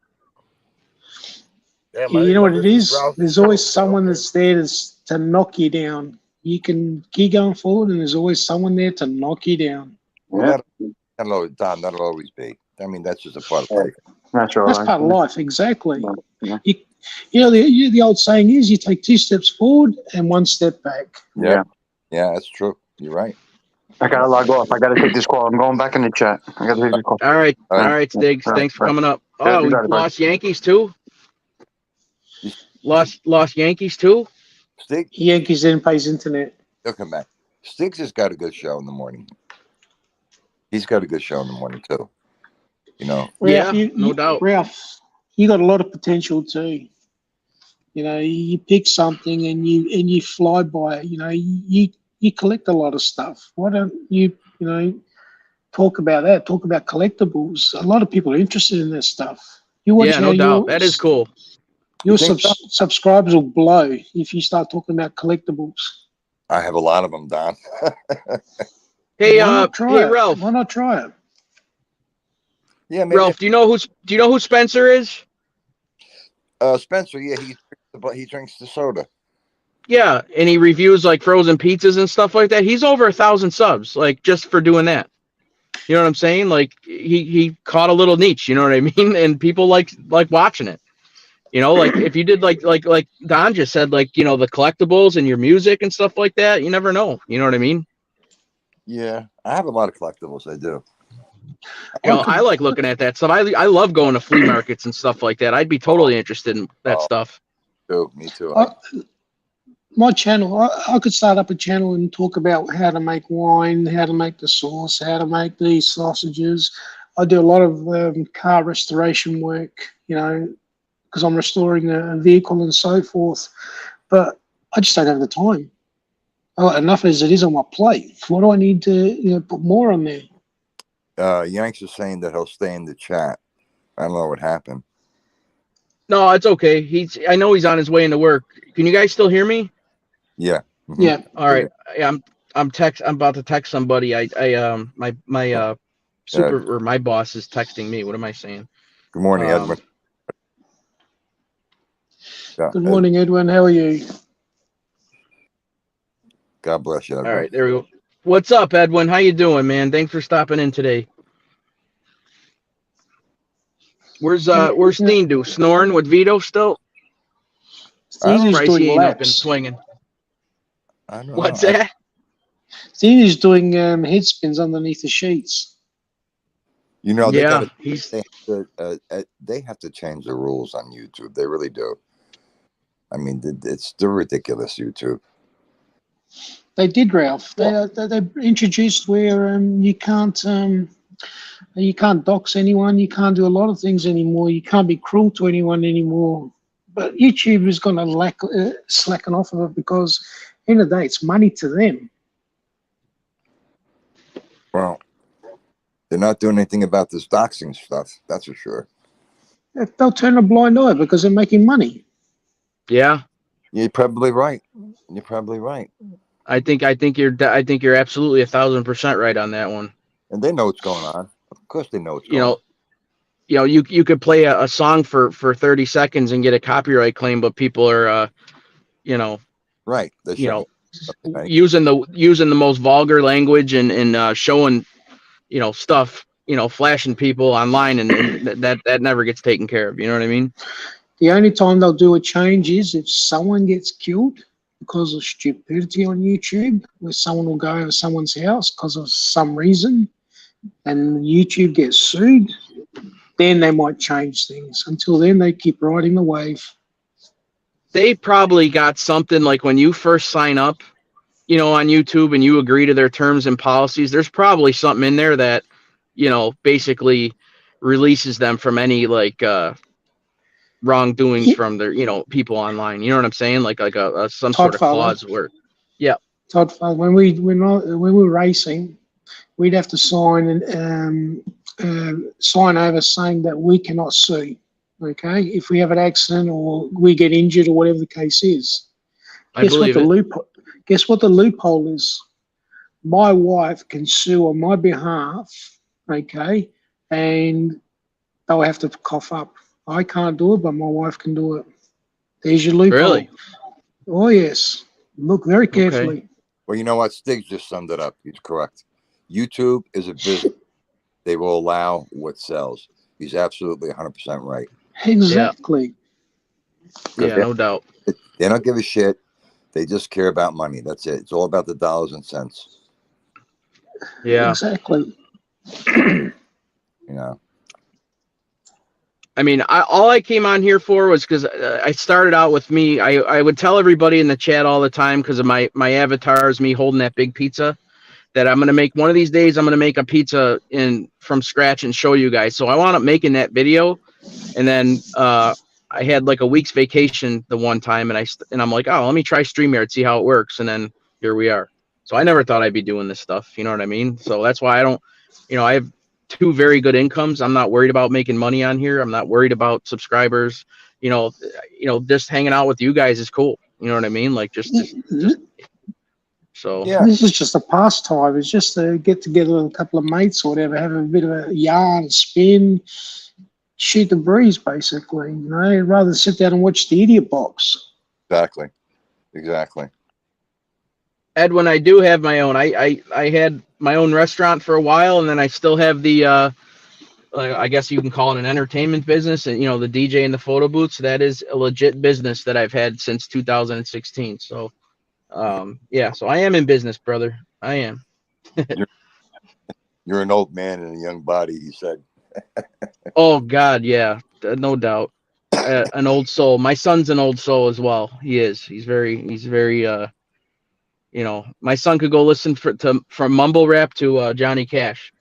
Damn, you know what it is? There's always someone that's there to knock you down. You can keep going forward, and there's always someone there to knock you down. Well, that'll always be. I mean, that's just a part of life. That's part of life, exactly. Yeah. The old saying is you take 2 steps forward and 1 step back. Yeah, that's true. You're right. I gotta log off. I gotta take this call. I'm going back in the chat. I gotta take this call. All right, Stiggs. Thanks for coming up. Oh, we lost Yankees too. Lost Yankees too. Stiggs. Yankees didn't pay his internet. He'll come back. Stiggs has got a good show in the morning. He's got a good show in the morning too. Ralph, no doubt. Ralph, you got a lot of potential too. You pick something and you fly by it. You collect a lot of stuff. Why don't you talk about that? Talk about collectibles. A lot of people are interested in this stuff. No doubt. That is cool. Your subscribers will blow if you start talking about collectibles. I have a lot of them, Don. Hey, Ralph. Why not try it? Yeah, maybe. Ralph, do you know who Spencer is? Spencer, yeah, he drinks the soda. Yeah, and he reviews like frozen pizzas and stuff like that. He's over 1,000 subs, like just for doing that. You know what I'm saying? Like he caught a little niche. You know what I mean? And people like watching it. You know, like if you did like Don just said, like, you know, the collectibles and your music and stuff like that, you never know. You know what I mean? Yeah, I have a lot of collectibles. I do. You know, I like looking at that stuff. I love going to flea markets and stuff like that. I'd be totally interested in that stuff. Me too. My channel, I could start up a channel and talk about how to make wine, how to make the sauce, how to make these sausages. I do a lot of car restoration work, you know, because I'm restoring a vehicle and so forth. But I just don't have the time. Enough as it is on my plate. What do I need to, you know, put more on there? Yanks is saying that he'll stay in the chat. I don't know what happened. No, it's okay. I know he's on his way into work. Can you guys still hear me? Yeah. Mm-hmm. Yeah. All right. Yeah, I'm about to text somebody. My or my boss is texting me. What am I saying? Good morning, Edwin. Good morning, Edwin. How are you? God bless you, Edwin. All right, there we go. What's up, Edwin? How you doing, man? Thanks for stopping in today. Where's Steen do? Snoring with Vito still? Steen's doing ain't up and laps. swinging. I don't What's know. that? Steen is doing head spins underneath the sheets. You know, they have to change the rules on YouTube. They really do. I mean, it's still ridiculous, YouTube. They did, Ralph. They introduced where you can't dox anyone. You can't do a lot of things anymore. You can't be cruel to anyone anymore. But YouTube is going to slacken off of it because, in the day, it's money to them. Well, they're not doing anything about this doxing stuff. That's for sure. They'll turn a blind eye because they're making money. Yeah, you're probably right. You're probably right. I think you're absolutely 1,000% right on that one. And they know what's going on. Of course, they know what's going on. You know, you could play a song for 30 seconds and get a copyright claim, but people are, right. Using the most vulgar language and showing, stuff, flashing people online, and that never gets taken care of. You know what I mean? The only time they'll do a change is if someone gets killed because of stupidity on YouTube, where someone will go over someone's house because of some reason, and YouTube gets sued, then they might change things. Until then, they keep riding the wave. They probably got something like when you first sign up, on YouTube and you agree to their terms and policies, there's probably something in there that, basically releases them from any wrongdoings from their, people online. You know what I'm saying? Like some sort of clause where, yeah. Todd, when we were racing, we'd have to sign over saying that we cannot sue. Okay, if we have an accident or we get injured or whatever the case is. Guess what the loophole is? My wife can sue on my behalf, okay, and they'll have to cough up. I can't do it, but my wife can do it. There's your loophole. Really? Oh, yes. Look very carefully. Okay. Well, you know what? Stig just summed it up. He's correct. YouTube is a business. They will allow what sells. He's absolutely 100% right. Exactly. Yeah, no doubt. They don't give a shit. They just care about money. That's it. It's all about the dollars and cents. Yeah. Exactly. I mean, all I came on here for was because I started out with me. I would tell everybody in the chat all the time because of my avatar is me holding that big pizza that I'm going to make one of these days. I'm going to make a pizza from scratch and show you guys. So I wound up making that video. And then I had like a week's vacation the one time and I'm like, oh, let me try StreamYard, see how it works. And then here we are. So I never thought I'd be doing this stuff. You know what I mean? So that's why I don't, I have 2 very good incomes. I'm not worried about making money on here. I'm not worried about subscribers. Just hanging out with you guys is cool. You know what I mean? Like just So Yeah. This is just a pastime. It's just to get together with a couple of mates or whatever, have a bit of a yarn, spin, shoot the breeze, basically. You know, rather than sit down and watch the Idiot Box. Exactly. Edwin, I do have my own. I had my own restaurant for a while, and then I still have the I guess you can call it an entertainment business, and the DJ and the photo booths. That is a legit business that I've had since 2016. So yeah, so I am in business, brother. I am. You're an old man in a young body, he said. Oh God, yeah, no doubt. An old soul. My son's an old soul as well. He is. He's very my son could go listen from mumble rap to Johnny Cash.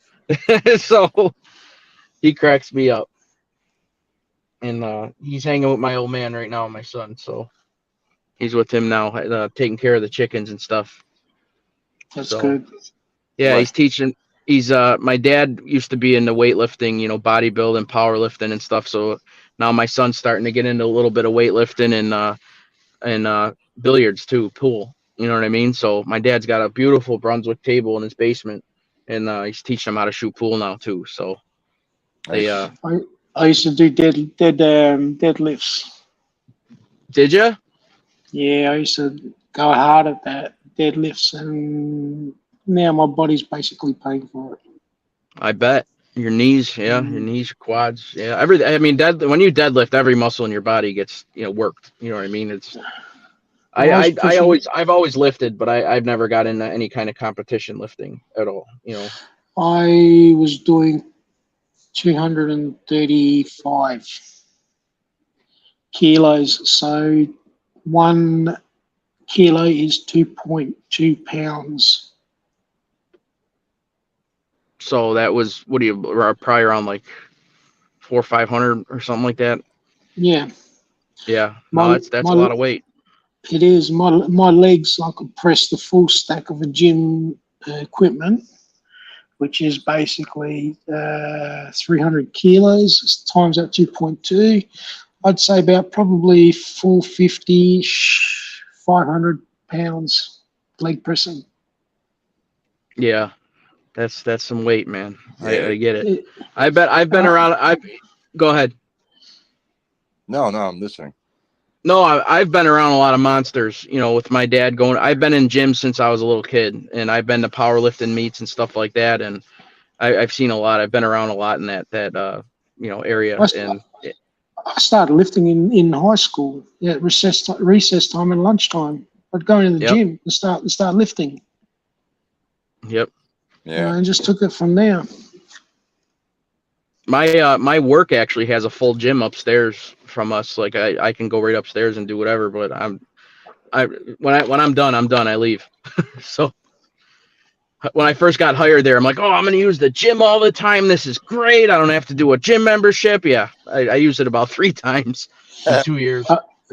So he cracks me up. And he's hanging with my old man right now, my son. So he's with him now, taking care of the chickens and stuff. That's So, good. yeah, Right. he's teaching. He's my dad used to be in the weightlifting, bodybuilding, powerlifting and stuff. So now my son's starting to get into a little bit of weightlifting and billiards too, pool. You know what I mean? So my dad's got a beautiful Brunswick table in his basement, and he's teaching them how to shoot pool now too. So they Nice. I used to do deadlifts. did you? Yeah, I used to go hard at that deadlifts, and now my body's basically paying for it. I bet your knees, your knees, your quads, everything. I mean, when you deadlift, every muscle in your body gets worked. You know what I mean? It's I've always lifted, but I've never got into any kind of competition lifting at all. I was doing 235 kilos, so 1 kilo is 2.2 pounds. So that was probably around like 400 or 500 or something like that. Yeah. Yeah, no, that's a lot of weight. It is. My legs, I could press the full stack of a gym equipment, which is basically 300 kilos times that 2.2. I'd say about probably 450, 500 pounds leg pressing. Yeah, that's some weight, man. Yeah. I get it. I've been around. Go ahead. No, I'm listening. No, I've been around a lot of monsters, with my dad going. I've been in gyms since I was a little kid, and I've been to powerlifting meets and stuff like that, and I've seen a lot. I've been around a lot in that area. I started lifting in high school. Yeah, recess time and lunchtime. I'd go into the gym and start lifting. Yep. Yeah. And just took it from there. My work actually has a full gym upstairs from us. Like I can go right upstairs and do whatever, but when I'm done, I'm done. I leave. So when I first got hired there, I'm like, oh, I'm going to use the gym all the time. This is great. I don't have to do a gym membership. Yeah. I used it about 3 times in 2 years.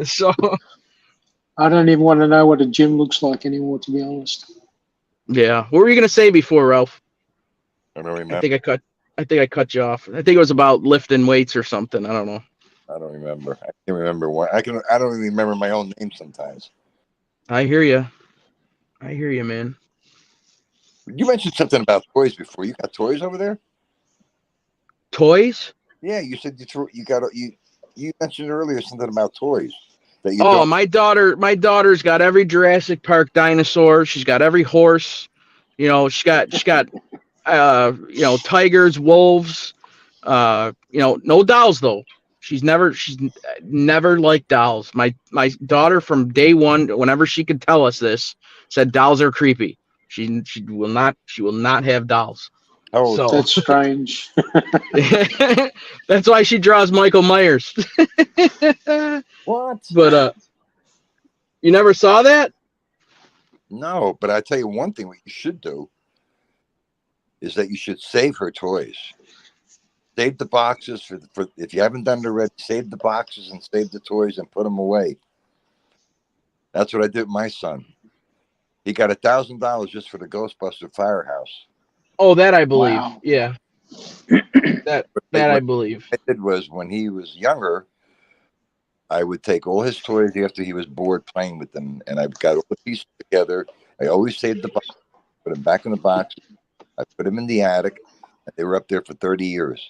So I don't even want to know what a gym looks like anymore, to be honest. Yeah. What were you going to say before, Ralph? I don't remember. I think I cut you off. I think it was about lifting weights or something. I don't know. I don't remember. I can't remember what. I don't even remember my own name sometimes. I hear you. Man. You mentioned something about toys before. You got toys over there? Toys? Yeah, you said you mentioned earlier something about toys. My daughter's got every Jurassic Park dinosaur. She's got every horse. She's got tigers, wolves. No dolls though. She's never liked dolls. My daughter from day one, whenever she could tell us this, said dolls are creepy. She will not have dolls. Oh, so that's strange. That's why she draws Michael Myers. What? But you never saw that? No, but I tell you one thing: what you should do is that you should save her toys. Save the boxes for if you haven't done it already. Save the boxes and save the toys and put them away. That's what I did with my son. He got $1,000 just for the Ghostbuster Firehouse. Oh, that I believe. Wow. Yeah. that I believe. What I did was when he was younger, I would take all his toys after he was bored playing with them, and I got all the pieces together I always saved the box, put them back in the box. I put them in the attic, and they were up there for 30 years.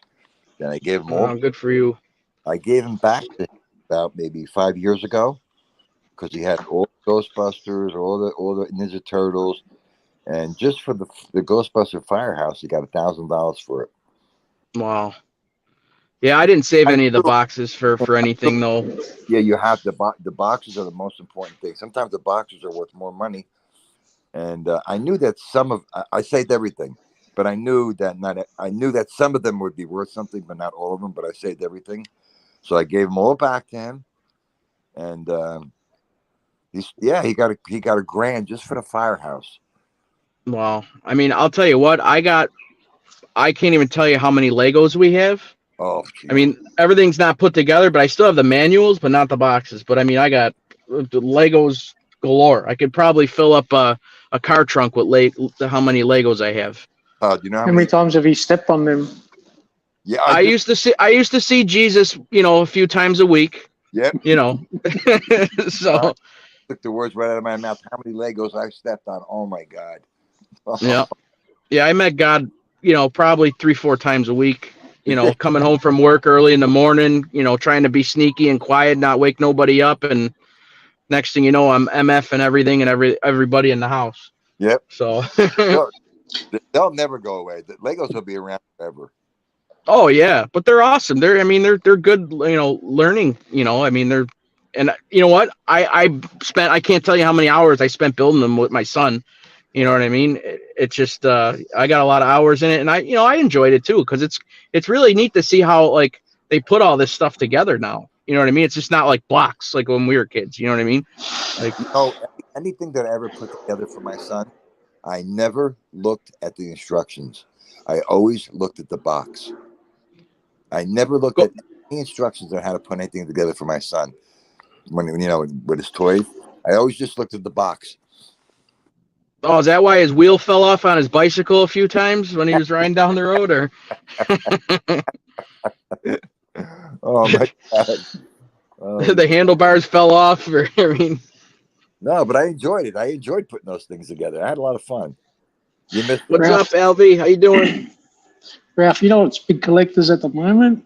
Then I gave them all. Good for you. I gave them back to him about maybe 5 years ago because he had all the Ghostbusters, all the Ninja Turtles, and just for the Ghostbuster Firehouse, he got $1,000 for it. Wow. Yeah, I didn't save any of the boxes for anything though. Yeah, you have the boxes are the most important thing. Sometimes the boxes are worth more money, and I knew that I saved everything, but I knew that some of them would be worth something, but not all of them. But I saved everything, so I gave them all back to him, and he got $1,000 just for the firehouse. Wow. I mean, I'll tell you what, I can't even tell you how many Legos we have. Oh, geez. I mean, everything's not put together, but I still have the manuals, but not the boxes. But I mean, I got the Legos galore. I could probably fill up a car trunk with how many Legos I have. Do you know How many times have you stepped on them? Yeah, I used to see Jesus, a few times a week. Yep. So took the words right out of my mouth. How many Legos I stepped on? Oh my God. Yeah, I met God, probably 3-4 times a week. Coming home from work early in the morning, trying to be sneaky and quiet, not wake nobody up, and next thing you know, I'm MF and everything and everybody in the house. Yep. So they'll never go away. The Legos will be around forever. Oh yeah, but they're awesome. They're good, learning, and you know what? I can't tell you how many hours I spent building them with my son. You know what I mean? It's just I got a lot of hours in it, and I enjoyed it too, because it's really neat to see how like they put all this stuff together now. You know what I mean? It's just not like blocks like when we were kids. You know what I mean? Like anything that I ever put together for my son, I never looked at the instructions. I always looked at the box. I never looked at any instructions on how to put anything together for my son. When with his toys, I always just looked at the box. Oh, is that why his wheel fell off on his bicycle a few times when he was riding down the road, or? Oh my God! The handlebars fell off, or No, but I enjoyed it. I enjoyed putting those things together. I had a lot of fun. What's up, LV? How you doing? Ralph, what's big collectors at the moment?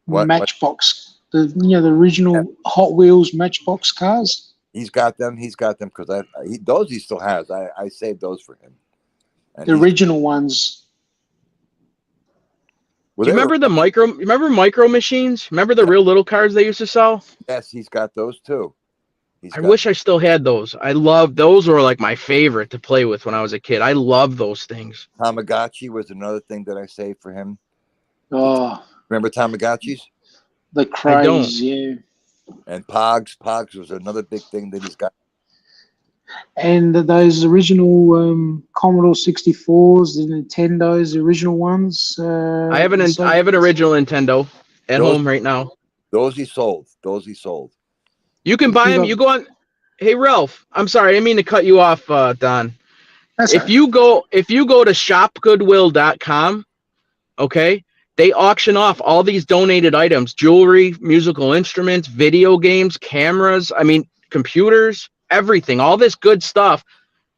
What? Matchbox. The original Hot Wheels Matchbox cars. He's got them because those he still has. I saved those for him. And the original ones. Do you remember micro machines? Remember the real little cars they used to sell? Yes, he's got those too. I wish I still had those. Those were like my favorite to play with when I was a kid. I love those things. Tamagotchi was another thing that I saved for him. Oh. Remember Tamagotchis? The craze, yeah. And Pogs. Pogs was another big thing that he's got. And those original Commodore 64s, the Nintendos, the original ones. I have an original Nintendo at home right now. Those he sold. You can buy them. You go on. Hey Ralph, I'm sorry, I didn't mean to cut you off, Don. If you go to shopgoodwill.com, okay, they auction off all these donated items: jewelry, musical instruments, video games, cameras. I mean, computers, everything. All this good stuff.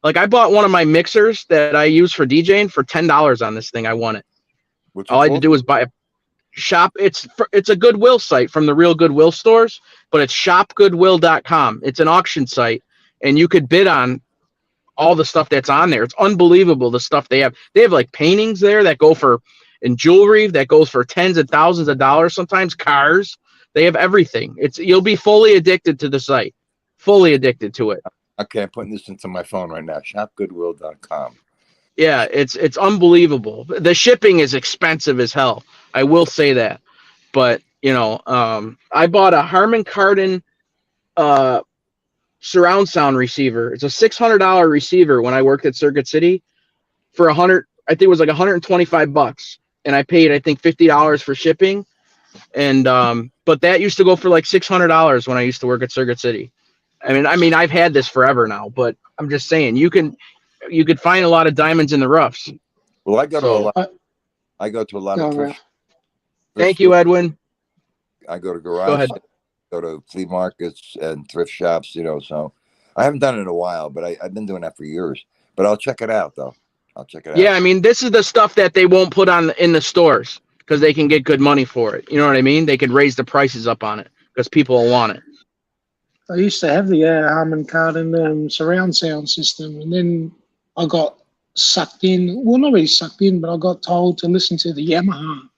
Like I bought one of my mixers that I use for DJing for $10 on this thing. I won it. All I had to do was buy a shop. It's a Goodwill site from the real Goodwill stores, but it's shopgoodwill.com. It's an auction site, and you could bid on all the stuff that's on there. It's unbelievable the stuff they have. They have like paintings there that go for, and jewelry that goes for tens of thousands of dollars. Sometimes cars. They have everything. You'll be fully addicted to the site. Fully addicted to it. Okay, I'm putting this into my phone right now. Shopgoodwill.com. Yeah, it's unbelievable. The shipping is expensive as hell. I will say that. But, I bought a Harman Kardon surround sound receiver. It's a $600 receiver when I worked at Circuit City for I think it was like $125, and I paid I think $50 for shipping. And but that used to go for like $600 when I used to work at Circuit City. I mean I've had this forever now, but I'm just saying you could find a lot of diamonds in the roughs. Well, I go to a lot of Thank you, Edwin. I go to garage. Go to flea markets and thrift shops, so I haven't done it in a while, but I've been doing that for years. But I'll check it out, though. I'll check it out. Yeah, I mean, this is the stuff that they won't put on in the stores because they can get good money for it. You know what I mean? They could raise the prices up on it because people will want it. I used to have the Harman Kardon surround sound system, and then I got sucked in. Well, not really sucked in, but I got told to listen to the Yamaha.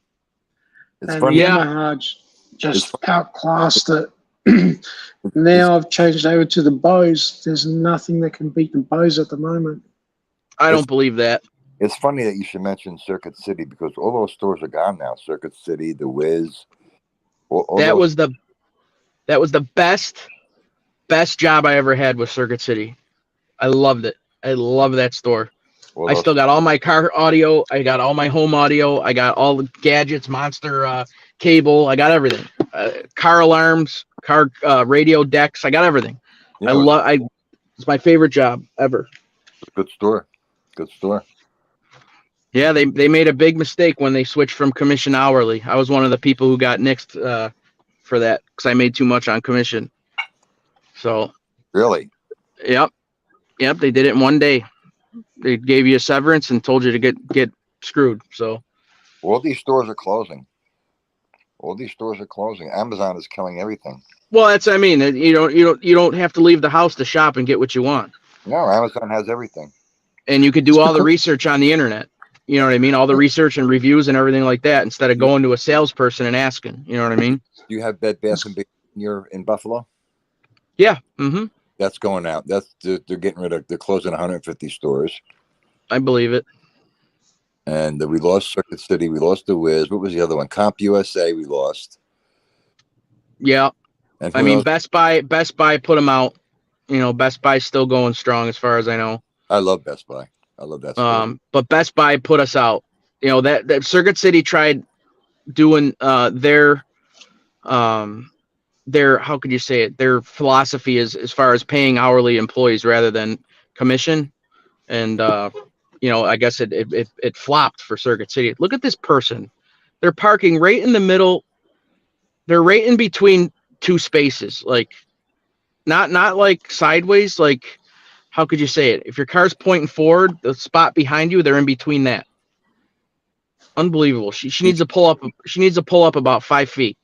It's And funny. Yeah. Yamaha just outclassed it. Now I've changed over to the Bose. There's nothing that can beat the Bose at the moment. I don't believe that. It's funny that you should mention Circuit City because all those stores are gone now. Circuit City, the Wiz. That was the best job I ever had with Circuit City. I loved it. I love that store. I still got all my car audio. I got all my home audio. I got all the gadgets, Monster cable. I got everything. Car alarms, car radio decks. I got everything. Yeah, it's my favorite job ever. Good store. Good store. Yeah, they made a big mistake when they switched from commission hourly. I was one of the people who got nixed for that because I made too much on commission. So Really? Yep. They did it in one day. They gave you a severance and told you to get screwed. So all these stores are closing. Amazon is killing everything. Well, that's what I mean. You don't have to leave the house to shop and get what you want. No, Amazon has everything. And you could do all the research on the internet. You know what I mean? All the research and reviews and everything like that instead of going to a salesperson and asking. You know what I mean? Do you have Bed Bath & Beyond in Buffalo? Yeah. Mm-hmm. That's going out. They're getting rid of. They're closing 150 stores. I believe it. And we lost Circuit City. We lost the Wiz. What was the other one? Comp USA. We lost. Yeah. And I mean, Best Buy put them out. You know, Best Buy's still going strong as far as I know. I love Best Buy. I love that store. But Best Buy put us out. You know, that Circuit City tried doing their how could you say it? Their philosophy is as far as paying hourly employees rather than commission. And you know, I guess it flopped for Circuit City. Look at this person. They're parking right in the middle. They're right in between two spaces. Like not like sideways, like how could you say it? If your car's pointing forward, the spot behind you, they're in between that. Unbelievable. She needs to pull up. She needs to pull up about 5 feet.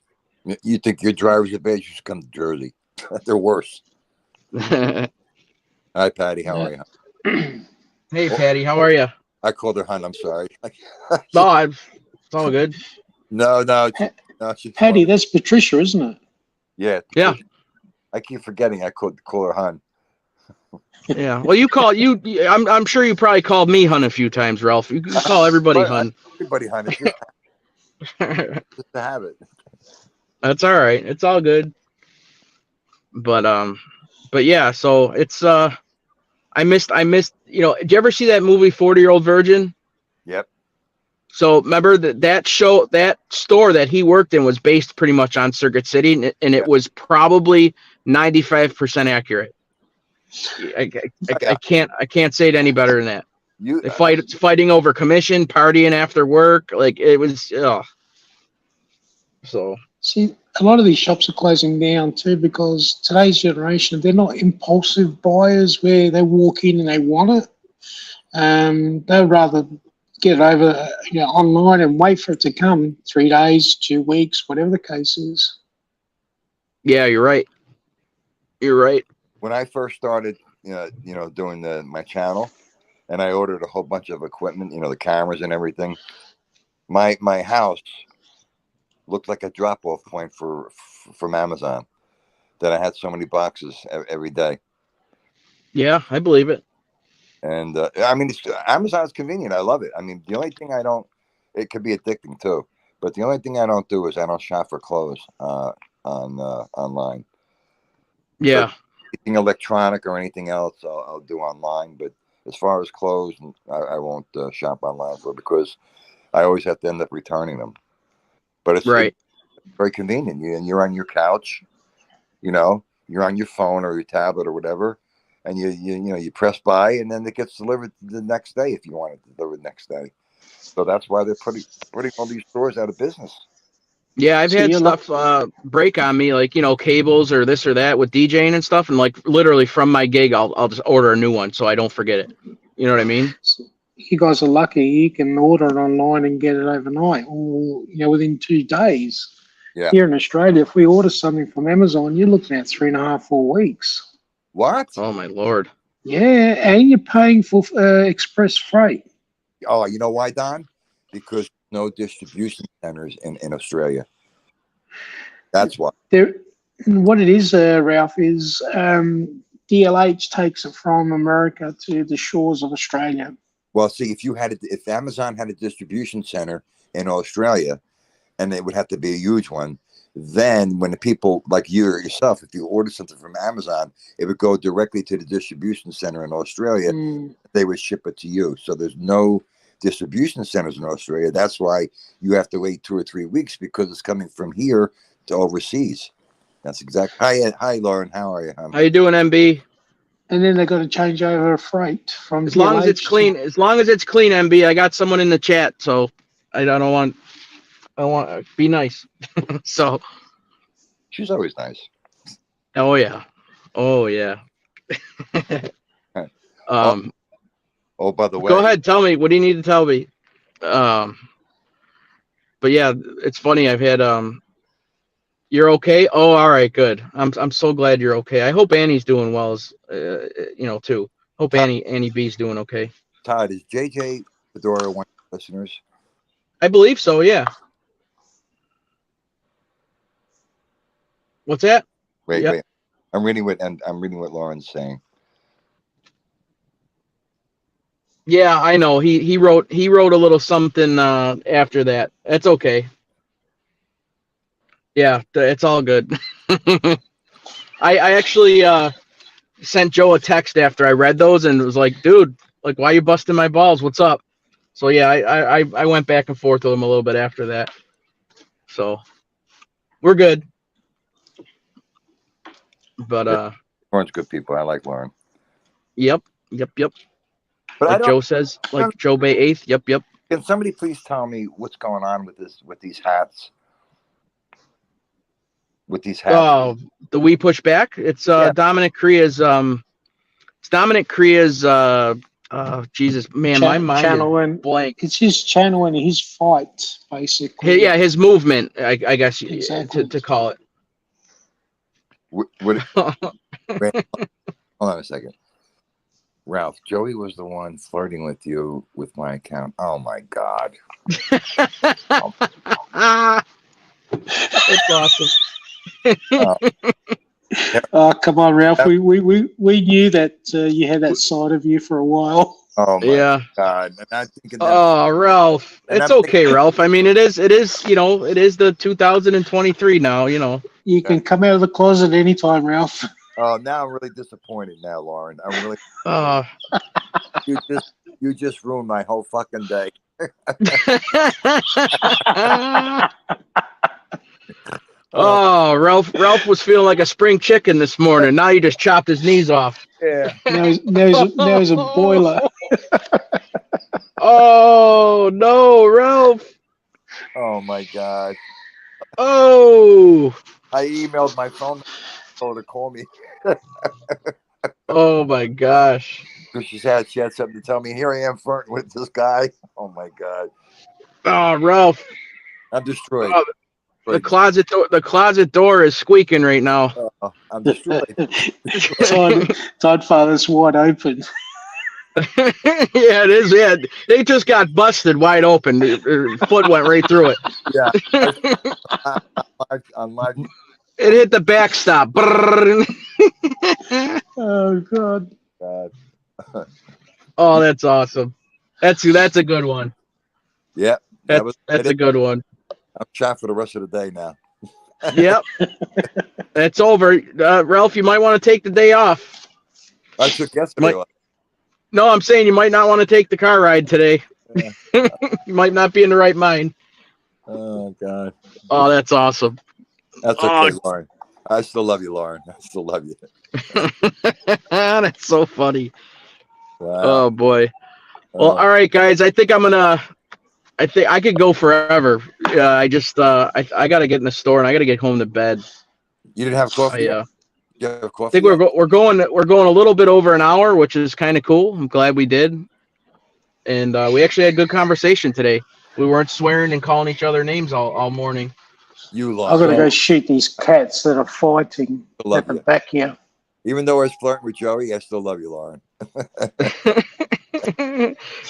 You think your drivers are bad? You should come to Jersey. They're worse. Hi, Patty. How are you? Hey, Patty. How are you? I called her Hun. I'm sorry. No, it's all good. No. Patty, that's Patricia, isn't it? Yeah. Yeah. I keep forgetting. I call her Hun. Yeah. Well, I'm sure you probably called me Hun a few times, Ralph. You can call everybody Hun. Everybody Hun. It's just a habit. That's all right. It's all good. But yeah. So it's I missed. You know, did you ever see that movie 40-Year-Old Virgin? Yep. So remember that store that he worked in was based pretty much on Circuit City, and it was probably 95% accurate. I can't say it any better than that. They fighting over commission, partying after work, like it was. So see, a lot of these shops are closing down too because today's generation, they're not impulsive buyers where they walk in and they want it. They'd rather get it over online and wait for it to come 3 days, 2 weeks, whatever the case is. Yeah, you're right. When I first started, doing my channel, and I ordered a whole bunch of equipment, the cameras and everything, my house looked like a drop-off point from Amazon. That I had so many boxes every day. Yeah, I believe it. And I mean, Amazon's convenient. I love it. I mean, the only thing it could be addicting too. But the only thing I don't do is I don't shop for clothes online. Yeah. So anything electronic or anything else, I'll do online. But as far as clothes, I won't shop online because I always have to end up returning them. But it's right. Very convenient. You're on your couch, you're on your phone or your tablet or whatever, and you press buy, and then it gets delivered the next day if you want it delivered the next day. So that's why they're putting all these stores out of business. Yeah, I've So had you're stuff break on me, like, cables or this or that with DJing and stuff, and like literally from my gig, I'll just order a new one so I don't forget it. You know what I mean? You guys are lucky. You can order it online and get it overnight, or within 2 days. Yeah. Here in Australia, if we order something from Amazon, you're looking at 3.5, 4 weeks. What? Oh my Lord. Yeah, and you're paying for express freight. Oh, you know why, Don? Because no distribution centers in Australia. That's why. What it is, Ralph, is DLH takes it from America to the shores of Australia. Well, see, if Amazon had a distribution center in Australia, and it would have to be a huge one, then when the people like you or yourself, if you order something from Amazon, it would go directly to the distribution center in Australia. They would ship it to you. So there's no distribution centers in Australia. That's why you have to wait 2 or 3 weeks, because it's coming from here to overseas. That's exactly. Hi, Lauren. How are you? How you doing, MB? And then they got to change over freight from As long as it's clean, MB. I got someone in the chat, so I want to be nice. So she's always nice. Oh yeah. Oh, by the way, go ahead. Tell me. What do you need to tell me? But yeah, it's funny. I've had You're okay? Oh, all right, good. I'm so glad you're okay. I hope Annie's doing well, too. Hope Annie B's doing okay. Todd, is JJ Fedora one of the listeners? I believe so. Yeah. What's that? Wait. I'm reading what Lauren's saying. Yeah, I know. He wrote a little something after that. That's okay. Yeah, it's all good. I actually sent Joe a text after I read those and was like, dude, like, why are you busting my balls? What's up? So yeah, I went back and forth with him a little bit after that. So we're good. But Lauren's good people. I like Lauren. Yep. But like Joe says, like Joe Bay 8th. Yep. Can somebody please tell me what's going on with these hats? Oh, the We Push Back. It's Dominic Cria's. It's Dominic Cria's. Jesus, man, my mind is blank. It's his channel and his fight, basically. His movement. I guess exactly. to call it. Wait, hold on a second. Ralph, Joey was the one flirting with you with my account. Oh my God. It's awesome. Come on, Ralph. We knew that you had that side of you for a while. Oh my God! And I'm thinking Ralph, it's okay, Ralph. I mean, it is. It is the 2023 now. You can come out of the closet anytime, Ralph. Oh, now I'm really disappointed. Now, Lauren, I'm really. You just ruined my whole fucking day. Oh, Ralph was feeling like a spring chicken this morning. Now you just chopped his knees off. Yeah. Now he's a boiler. Oh no, Ralph. Oh my God. Oh. I emailed my phone to call me. Oh my gosh. She had something to tell me. Here I am flirting with this guy. Oh my God. Oh, Ralph. I'm destroyed. The closet door is squeaking right now. I'm destroyed. Todd Father's wide open. Yeah, it is. Yeah, they just got busted wide open. Their foot went right through it. Yeah. On live. It hit the backstop. Oh God. Oh, that's awesome. That's a good one. Yeah. That's a good one. I'm shot for the rest of the day now. Yep. It's over. Ralph, you might want to take the day off. I took yesterday off. No, I'm saying you might not want to take the car ride today. Yeah. You might not be in the right mind. Oh, God. Oh, that's awesome. That's okay, Lauren. I still love you, Lauren. I still love you. That's so funny. Wow. Oh, boy. Well, all right, guys. I think I could go forever. Yeah, I just I gotta get in the store and I gotta get home to bed. You didn't have coffee? I yet? You have I coffee? think yet? we're going a little bit over an hour, which is kind of cool. I'm glad we did, and we actually had good conversation today. We weren't swearing and calling each other names all morning. You I've lost. got to go shoot these cats that are fighting I love at the you. back here. Even though I was flirting with Joey, I still love you, Lauren.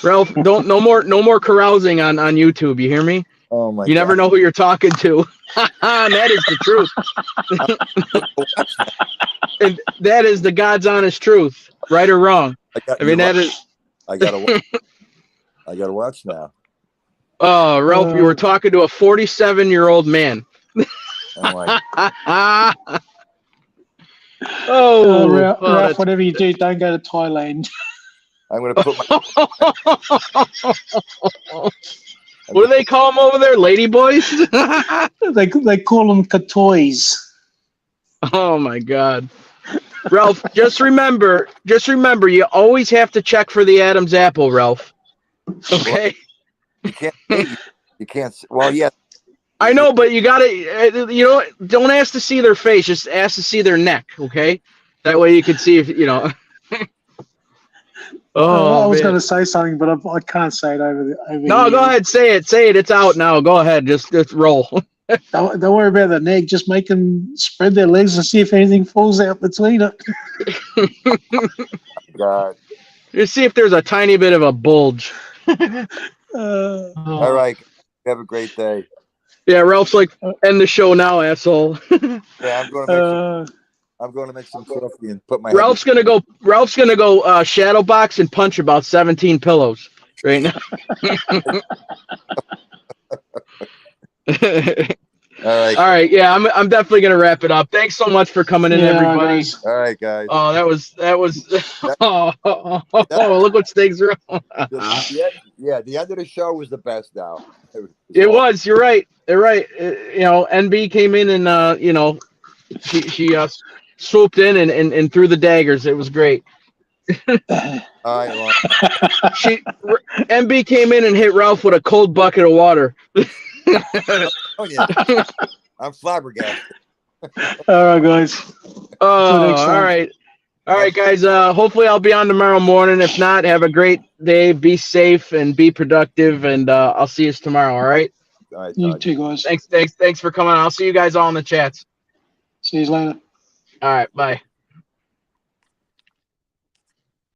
Ralph, no more carousing on YouTube. You hear me? Oh my You never God. know who you're talking to. And that is the truth. And that is the God's honest truth, right or wrong. I mean, that is. I gotta watch now. Oh, Ralph, you were talking to a 47-year-old man. Oh my. Ralph, that's- whatever you do, don't go to Thailand. I'm gonna put my. What do they call them over there? Lady boys? they call them katoys. Oh my God. Ralph, just remember, you always have to check for the Adam's apple, Ralph. Okay? You can't. You can't. Well, yeah. I know, but you gotta, don't ask to see their face, just ask to see their neck, okay? That way you can see if, Oh, I was man. going to say something, but I can't say it over No, here. go ahead, say it. It's out now. Go ahead, just roll. Don't worry about the neck. Just make them spread their legs and see if anything falls out between it. God. Just see if there's a tiny bit of a bulge. All right. Have a great day. Yeah, Ralph's like, end the show now, asshole. Yeah, I'm going to make some coffee and put my. Ralph's gonna go shadow box and punch about 17 pillows right now. All right. Yeah, I'm definitely gonna wrap it up. Thanks so much for coming in, everybody. All right, guys. Oh, that was. Oh, look what Stig's wrong. Yeah, the end of the show was the best. Now it was. You're right. NB came in and she swooped in and threw the daggers. It was great. All right, well. MB came in and hit Ralph with a cold bucket of water. Oh, yeah. I'm flabbergasted. All right, guys. Oh, all right, guys. Hopefully, I'll be on tomorrow morning. If not, have a great day. Be safe and be productive. And I'll see you tomorrow. All right. All right. You too, guys. Thanks for coming. I'll see you guys all in the chats. See you later. All right. Bye.